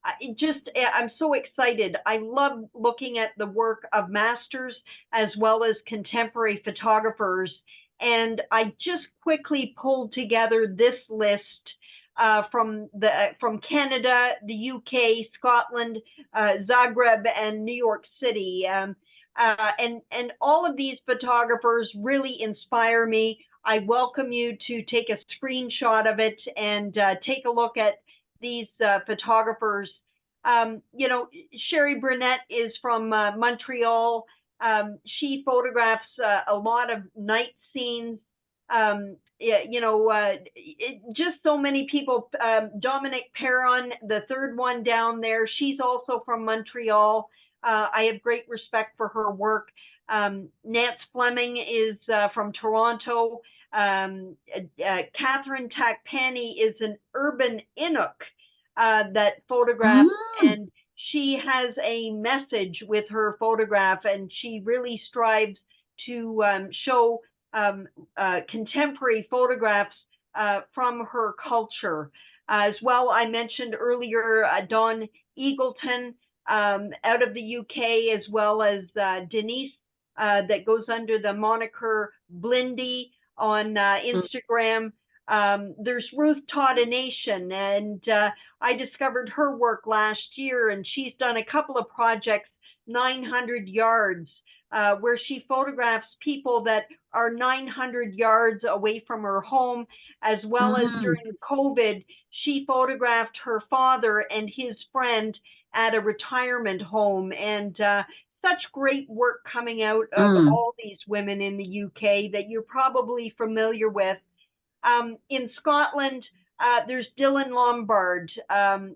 I'm so excited. I love looking at the work of masters as well as contemporary photographers. And I just quickly pulled together this list from Canada, the UK, Scotland, Zagreb, and New York City. And all of these photographers really inspire me. I welcome you to take a screenshot of it and take a look at these photographers. Sherry Burnett is from Montreal. She photographs a lot of night scenes. Just so many people. Dominique Perron, the third one down there, she's also from Montreal. I have great respect for her work. Nance Fleming is from Toronto. Catherine Takpani is an urban Inuk that photographs, and she has a message with her photograph, and she really strives to show contemporary photographs from her culture. As well, I mentioned earlier Dawn Eagleton out of the UK, as well as Denise that goes under the moniker Blindy on Instagram. There's Ruth Taughtanation, and I discovered her work last year, and she's done a couple of projects, 900 yards, where she photographs people that are 900 yards away from her home, as well as during COVID, she photographed her father and his friend at a retirement home. And such great work coming out of all these women in the UK that you're probably familiar with. In Scotland, there's Dylan Lombard.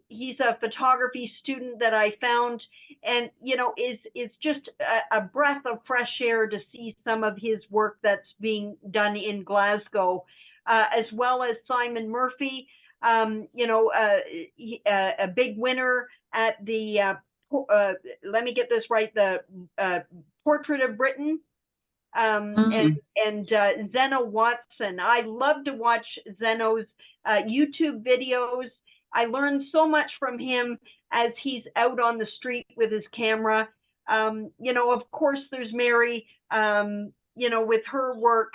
He's a photography student that I found, and is just a breath of fresh air to see some of his work that's being done in Glasgow, as well as Simon Murphy. A big winner at the let me get this right, the Portrait of Britain. And Zeno Watson. I love to watch Zeno's YouTube videos. I learned so much from him as he's out on the street with his camera. Of course, there's Mary, with her work.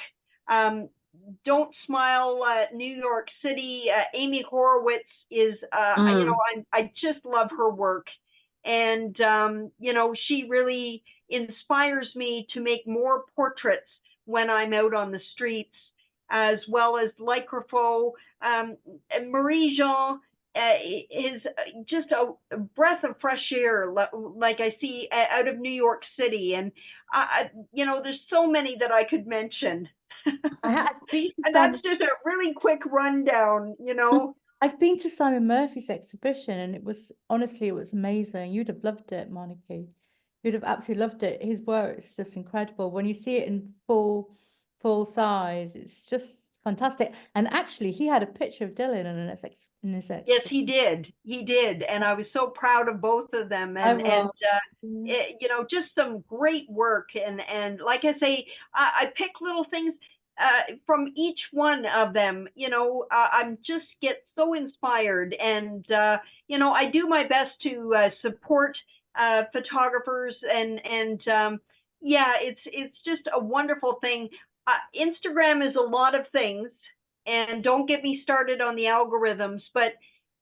Don't Smile, New York City. Amy Horowitz is, I just love her work. And, she really inspires me to make more portraits when I'm out on the streets, as well as Lycrafo. Marie Jean is just a breath of fresh air, like I see out of New York City. And, there's so many that I could mention. And that's just a really quick rundown, I've been to Simon Murphy's exhibition, and it was amazing. You'd have loved it, Monique. You'd have absolutely loved it. His work is just incredible. When you see it in full size, it's just fantastic. And actually, he had a picture of Dylan in his exhibition. Yes, he did, and I was so proud of both of them. And just some great work. And like I say, I pick little things from each one of them. I'm just get so inspired, and I do my best to support photographers, and it's just a wonderful thing. Instagram is a lot of things, and don't get me started on the algorithms, but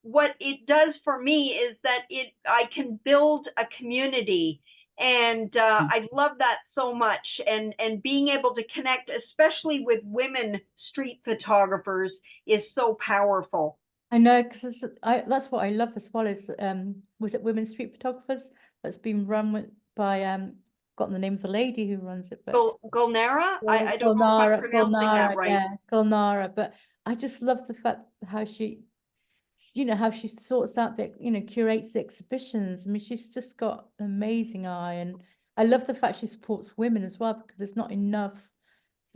what it does for me is that I can build a community. And I love that so much, and being able to connect, especially with women street photographers, is so powerful. I know, because that's what I love as well. Is was it Women Street Photographers that's been run by forgotten the name of the lady who runs it, but Gulnara. I don't know if I'm pronouncing that right. Yeah, Gulnara. But I just love the fact how she sorts out curates the exhibitions. I mean, she's just got an amazing eye, and I love the fact she supports women as well, because there's not enough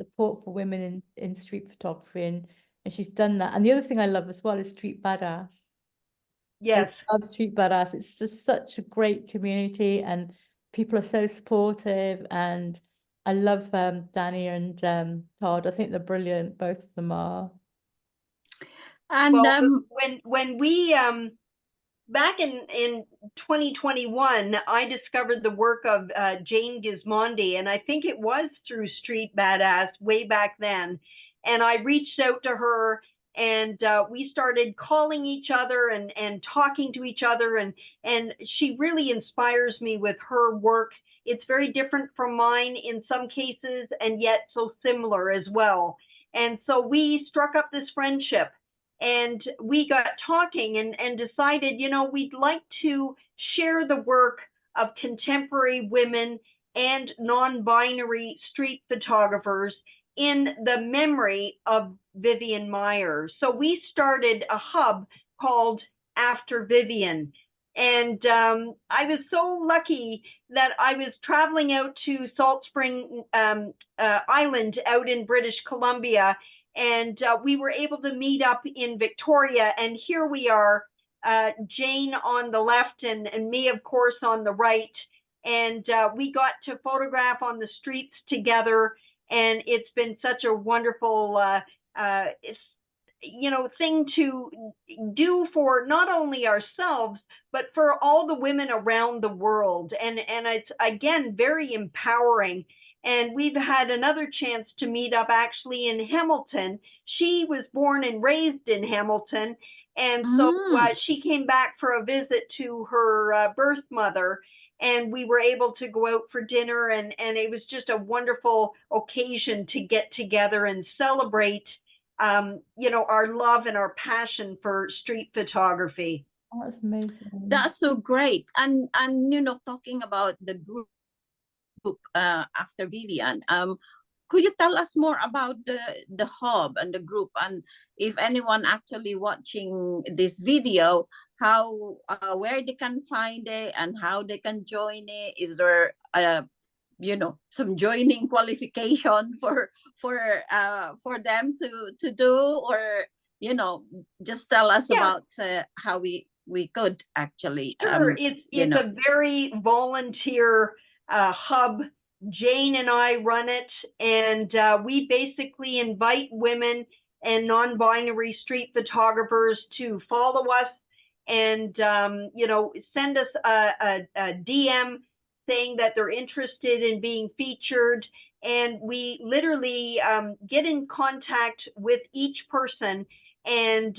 support for women in street photography, and she's done that. And the other thing I love as well is Street Badass. Yes, I love Street Badass. It's just such a great community, and people are so supportive, and I love Danny and Todd. I think they're brilliant. Both of them are. And Well, when we back in 2021, I discovered the work of Jane Gismondi, and I think it was through Street Badass way back then. And I reached out to her, and we started calling each other and talking to each other, and she really inspires me with her work. It's very different from mine in some cases, and yet so similar as well. And so we struck up this friendship. And we got talking and decided, you know, we'd like to share the work of contemporary women and non-binary street photographers in the memory of Vivian Mair. So we started a hub called After Vivian. And I was so lucky that I was traveling out to Salt Spring Island out in British Columbia, and we were able to meet up in Victoria. And here we are, Jane on the left and me, of course, on the right. And we got to photograph on the streets together. And it's been such a wonderful, you know, thing to do for not only ourselves, but for all the women around the world. And it's, again, very empowering. And we've had another chance to meet up actually in Hamilton. She was born and raised in Hamilton. And so she came back for a visit to her birth mother. And we were able to go out for dinner. And it was just a wonderful occasion to get together and celebrate, you know, our love and our passion for street photography. Oh, that's amazing. That's so great. And you know, talking about the group After Vivian, could you tell us more about the hub and the group, and if anyone actually watching this video, how where they can find it and how they can join it? Is there you know, some joining qualification for them to do, or you know, just tell us about how we could actually sure. It's a very volunteer hub. Jane and I run it, and we basically invite women and non-binary street photographers to follow us and you know, send us a DM saying that they're interested in being featured, and we literally get in contact with each person, and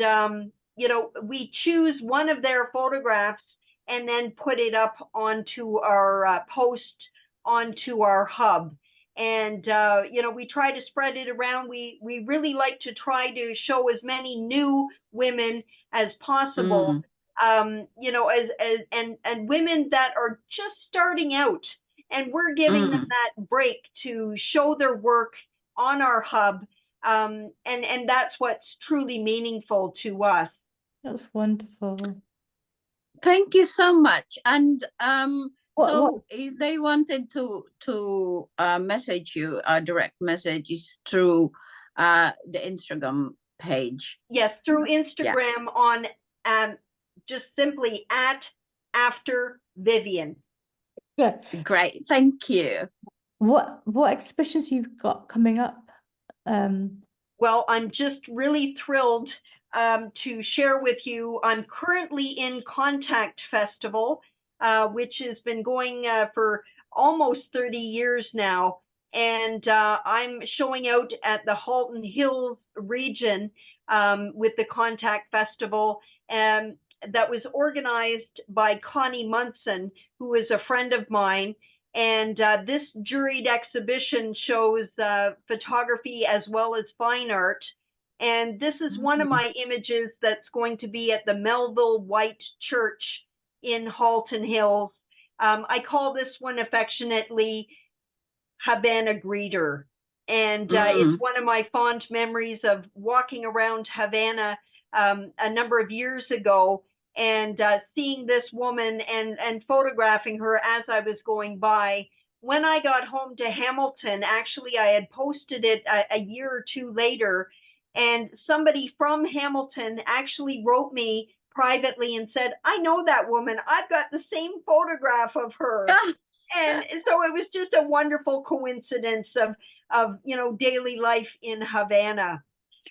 you know, we choose one of their photographs and then put it up onto our post onto our hub. And you know, we try to spread it around. We really like to try to show as many new women as possible. You know, and women that are just starting out, and we're giving them that break to show their work on our hub, and that's what's truly meaningful to us. That's wonderful. Thank you so much. And so if they wanted to message you, direct messages through the Instagram page. Yes, through Instagram on just simply @After Vivian. Yeah. Great, thank you. What exhibitions you've got coming up? Well, I'm just really thrilled to share with you. I'm currently in Contact Festival, which has been going for almost 30 years now. And I'm showing out at the Halton Hills region with the Contact Festival. And that was organized by Connie Munson, who is a friend of mine. And this juried exhibition shows photography as well as fine art. And this is one of my images that's going to be at the Melville White Church in Halton Hills. I call this one affectionately Havana Greeter. And it's one of my fond memories of walking around Havana a number of years ago and seeing this woman and photographing her as I was going by. When I got home to Hamilton, actually, I had posted it a year or two later, and somebody from Hamilton actually wrote me privately and said, I know that woman. I've got the same photograph of her. And so it was just a wonderful coincidence of daily life in Havana.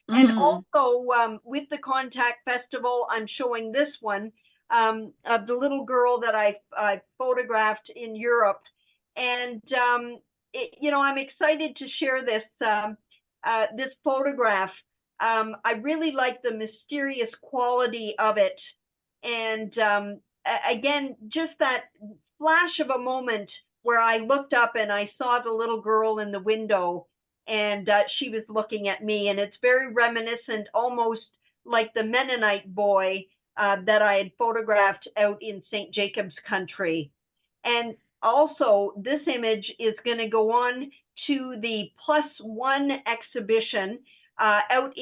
And also with the Contact Festival, I'm showing this one of the little girl that I photographed in Europe. And, I'm excited to share this photograph. I really like the mysterious quality of it. And again, just that flash of a moment where I looked up and I saw the little girl in the window, and she was looking at me, and it's very reminiscent, almost like the Mennonite boy that I had photographed out in St. Jacob's country. And also, this image is going to go on to the +1 exhibition out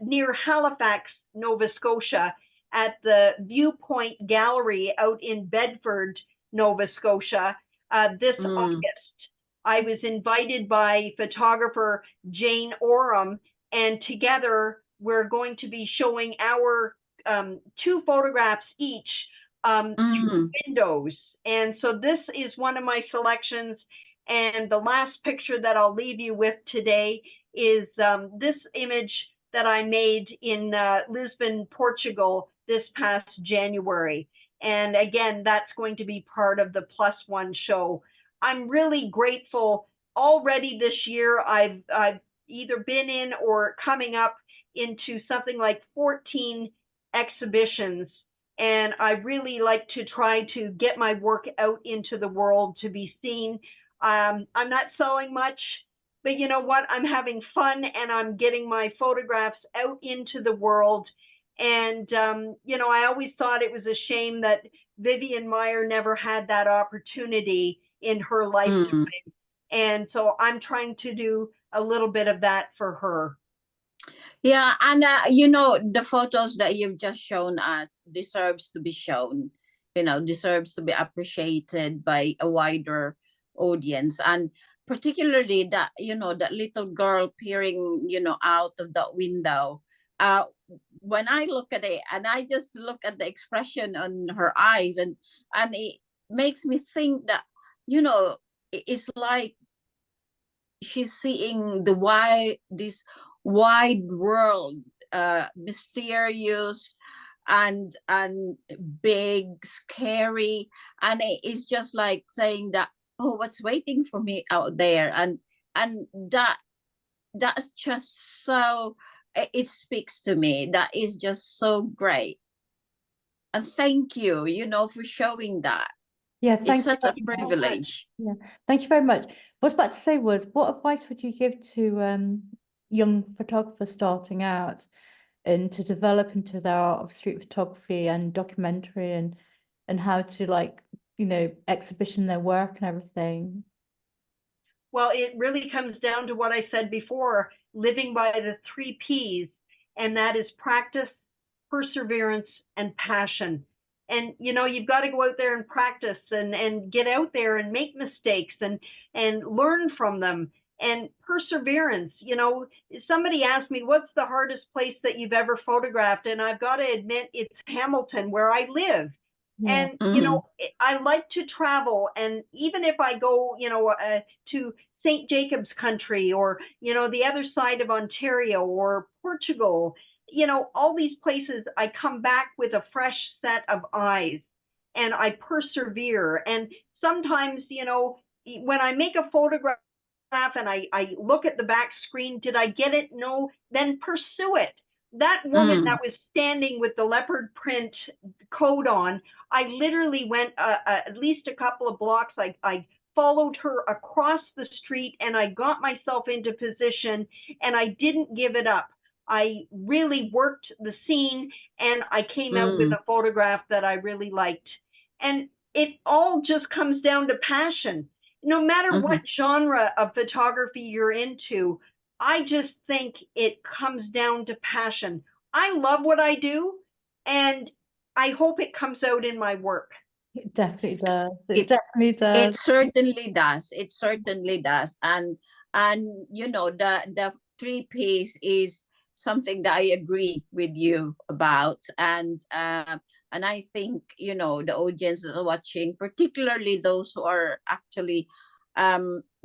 near Halifax, Nova Scotia, at the Viewpoint Gallery out in Bedford, Nova Scotia, this August. I was invited by photographer Jane Oram, and together we're going to be showing our 2 photographs each through windows. And so this is one of my selections. And the last picture that I'll leave you with today is this image that I made in Lisbon, Portugal this past January. And again, that's going to be part of the +1 show. I'm really grateful. Already this year, I've either been in or coming up into something like 14 exhibitions. And I really like to try to get my work out into the world to be seen. I'm not selling much, but you know what? I'm having fun, and I'm getting my photographs out into the world. And, I always thought it was a shame that Vivian Mair never had that opportunity in her lifetime. And so I'm trying to do a little bit of that for her. Yeah, and the photos that you've just shown us deserves to be shown, deserves to be appreciated by a wider audience. And particularly that, that little girl peering, out of that window. When I look at it, and I just look at the expression on her eyes, and it makes me think that, it's like she's seeing this wide world, mysterious and big, scary, and it's just like saying that, oh, what's waiting for me out there, and that's just so, it speaks to me. That is just so great, and thank you, for showing that. Yeah, It's thank you such a very much. privilege. Yeah, thank you very much. What I was about to say was, what advice would you give to young photographers starting out and to develop into their art of street photography and documentary, and how to exhibition their work and everything? Well, it really comes down to what I said before, living by the 3 Ps, and that is practice, perseverance, and passion. And you've got to go out there and practice and get out there and make mistakes and learn from them. And perseverance, somebody asked me, what's the hardest place that you've ever photographed? And I've got to admit, it's Hamilton, where I live. Yeah. And I like to travel, and even if I go to St. Jacob's country, or the other side of Ontario, or Portugal, all these places, I come back with a fresh set of eyes, and I persevere. And sometimes, when I make a photograph and I look at the back screen, did I get it? No, then pursue it. That woman that was standing with the leopard print coat on, I literally went at least a couple of blocks. I followed her across the street, and I got myself into position, and I didn't give it up. I really worked the scene, and I came out with a photograph that I really liked. And it all just comes down to passion. No matter what genre of photography you're into, I just think it comes down to passion. I love what I do, and I hope it comes out in my work. It definitely does. It definitely does. It certainly does. It certainly does. And the 3 Ps is something that I agree with you about. And And I think, you know, the audience is watching, particularly those who are actually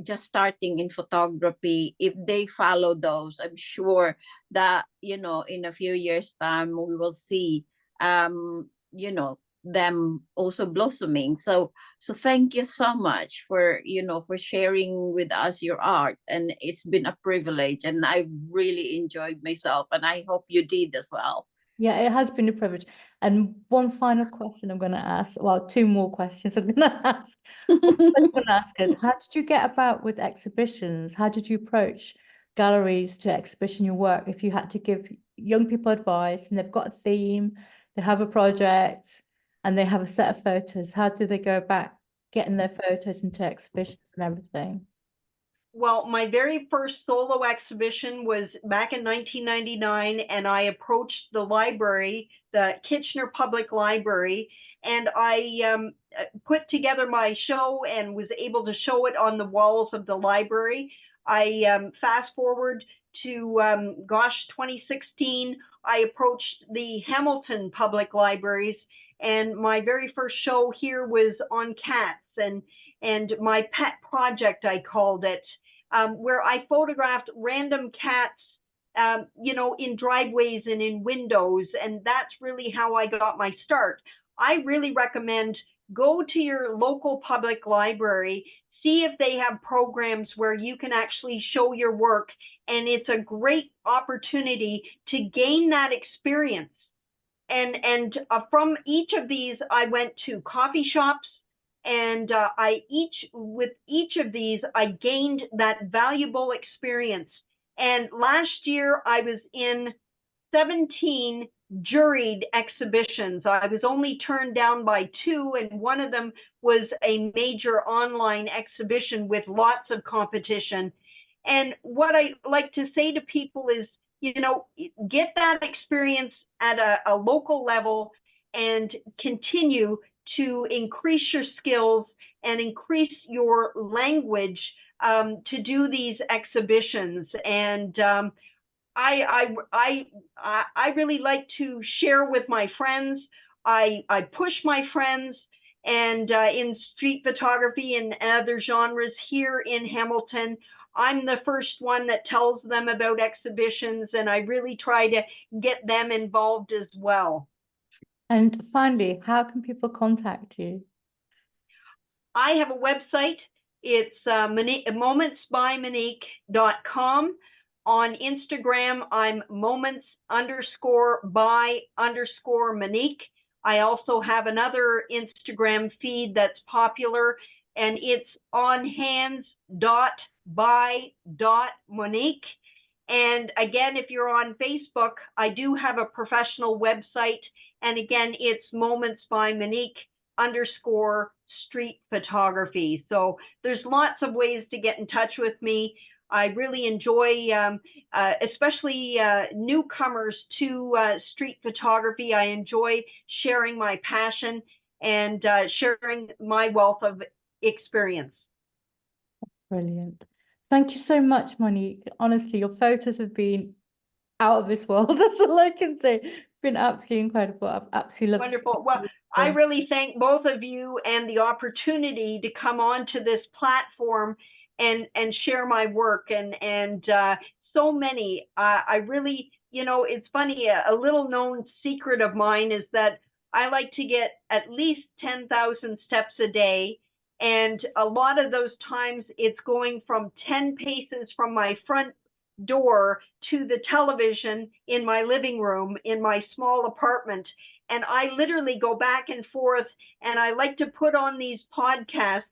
just starting in photography, if they follow those, I'm sure that, you know, in a few years' time, we will see, you know, them also blossoming. So thank you so much for, you know, for sharing with us your art. And it's been a privilege, and I've really enjoyed myself, and I hope you did as well. Yeah, it has been a privilege. And one final question I'm going to ask, well, two more questions I'm going to ask. What I was going to ask is, how did you get about with exhibitions? How did you approach galleries to exhibition your work? If you had to give young people advice and they've got a theme, they have a project, and they have a set of photos, how do they go about getting their photos into exhibitions and everything? Well, my very first solo exhibition was back in 1999, and I approached the library, the Kitchener Public Library, and I put together my show and was able to show it on the walls of the library. I fast forward to 2016, I approached the Hamilton Public Libraries, and my very first show here was on cats and my pet project, I called it, where I photographed random cats, you know, in driveways and in windows. And that's really how I got my start. I really recommend go to your local public library, see if they have programs where you can actually show your work. And it's a great opportunity to gain that experience. And from each of these, I went to coffee shops, and with each of these, I gained that valuable experience. And last year, I was in 17 juried exhibitions. I was only turned down by 2, and one of them was a major online exhibition with lots of competition. And what I like to say to people is, you know, get that experience at a local level and continue to increase your skills and increase your language to do these exhibitions. And I really like to share with my friends. I push my friends, and in street photography and other genres here in Hamilton, I'm the first one that tells them about exhibitions, and I really try to get them involved as well. And finally, how can people contact you? I have a website. It's momentsbymonique.com. On Instagram, I'm moments_by_Monique. I also have another Instagram feed that's popular, and it's onhands.by.Monique. And again, if you're on Facebook, I do have a professional website. And again, it's momentsbymonique_street photography. So there's lots of ways to get in touch with me. I really enjoy, especially newcomers to street photography. I enjoy sharing my passion and sharing my wealth of experience. Brilliant. Thank you so much, Monique. Honestly, your photos have been out of this world. That's all I can say. Been absolutely incredible. I've absolutely loved it. Wonderful. Well, I really thank both of you and the opportunity to come on to this platform and share my work, and so many. I really, you know, it's funny, a little known secret of mine is that I like to get at least 10,000 steps a day. And a lot of those times it's going from 10 paces from my front door to the television in my living room in my small apartment. And I literally go back and forth, and I like to put on these podcasts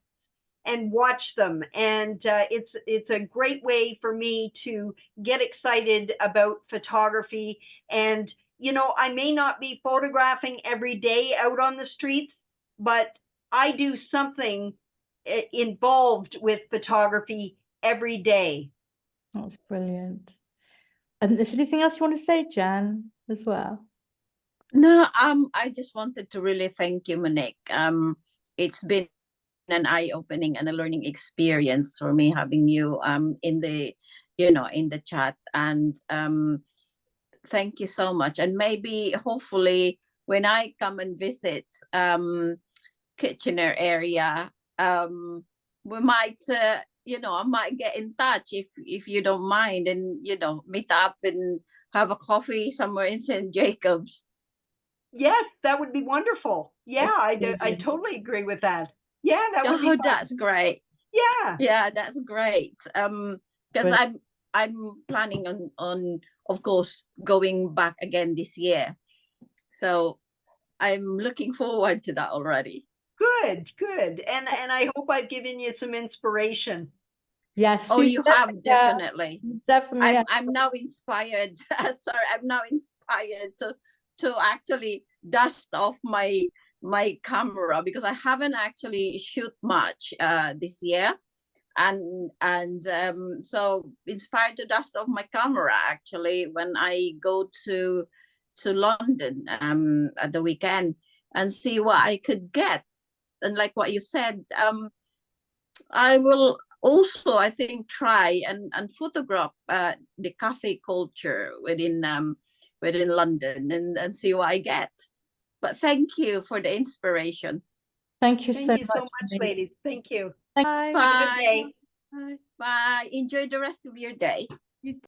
and watch them. And it's a great way for me to get excited about photography. And, you know, I may not be photographing every day out on the streets, but I do something involved with photography every day. That's brilliant. And is there anything else you want to say, Jan, as well? No, I just wanted to really thank you, Monique. It's been an eye-opening and a learning experience for me having you in the, you know, in the chat. And thank you so much. And maybe hopefully when I come and visit Kitchener area, we might, I might get in touch if you don't mind, and meet up and have a coffee somewhere in St. Jacobs. Yes, that would be wonderful. Yeah, I totally agree with that. Yeah, that would be fun. That's great. Yeah. Yeah, that's great. Because Well- I'm planning on of course going back again this year, so I'm looking forward to that already. Good, good. And I hope I've given you some inspiration. Yes, Oh, you have definitely. definitely. I'm now inspired. Sorry, I'm now inspired to actually dust off my camera, because I haven't actually shoot much this year, and so inspired to dust off my camera actually when I go to London at the weekend, and see what I could get. And like what you said, I will also, I think, try and photograph the cafe culture within London, and see what I get. But thank you for the inspiration. Thank you Thank so you so much, much, Monique. ladies. Thank you. Bye. Have a good day. Bye. Bye. Enjoy the rest of your day. You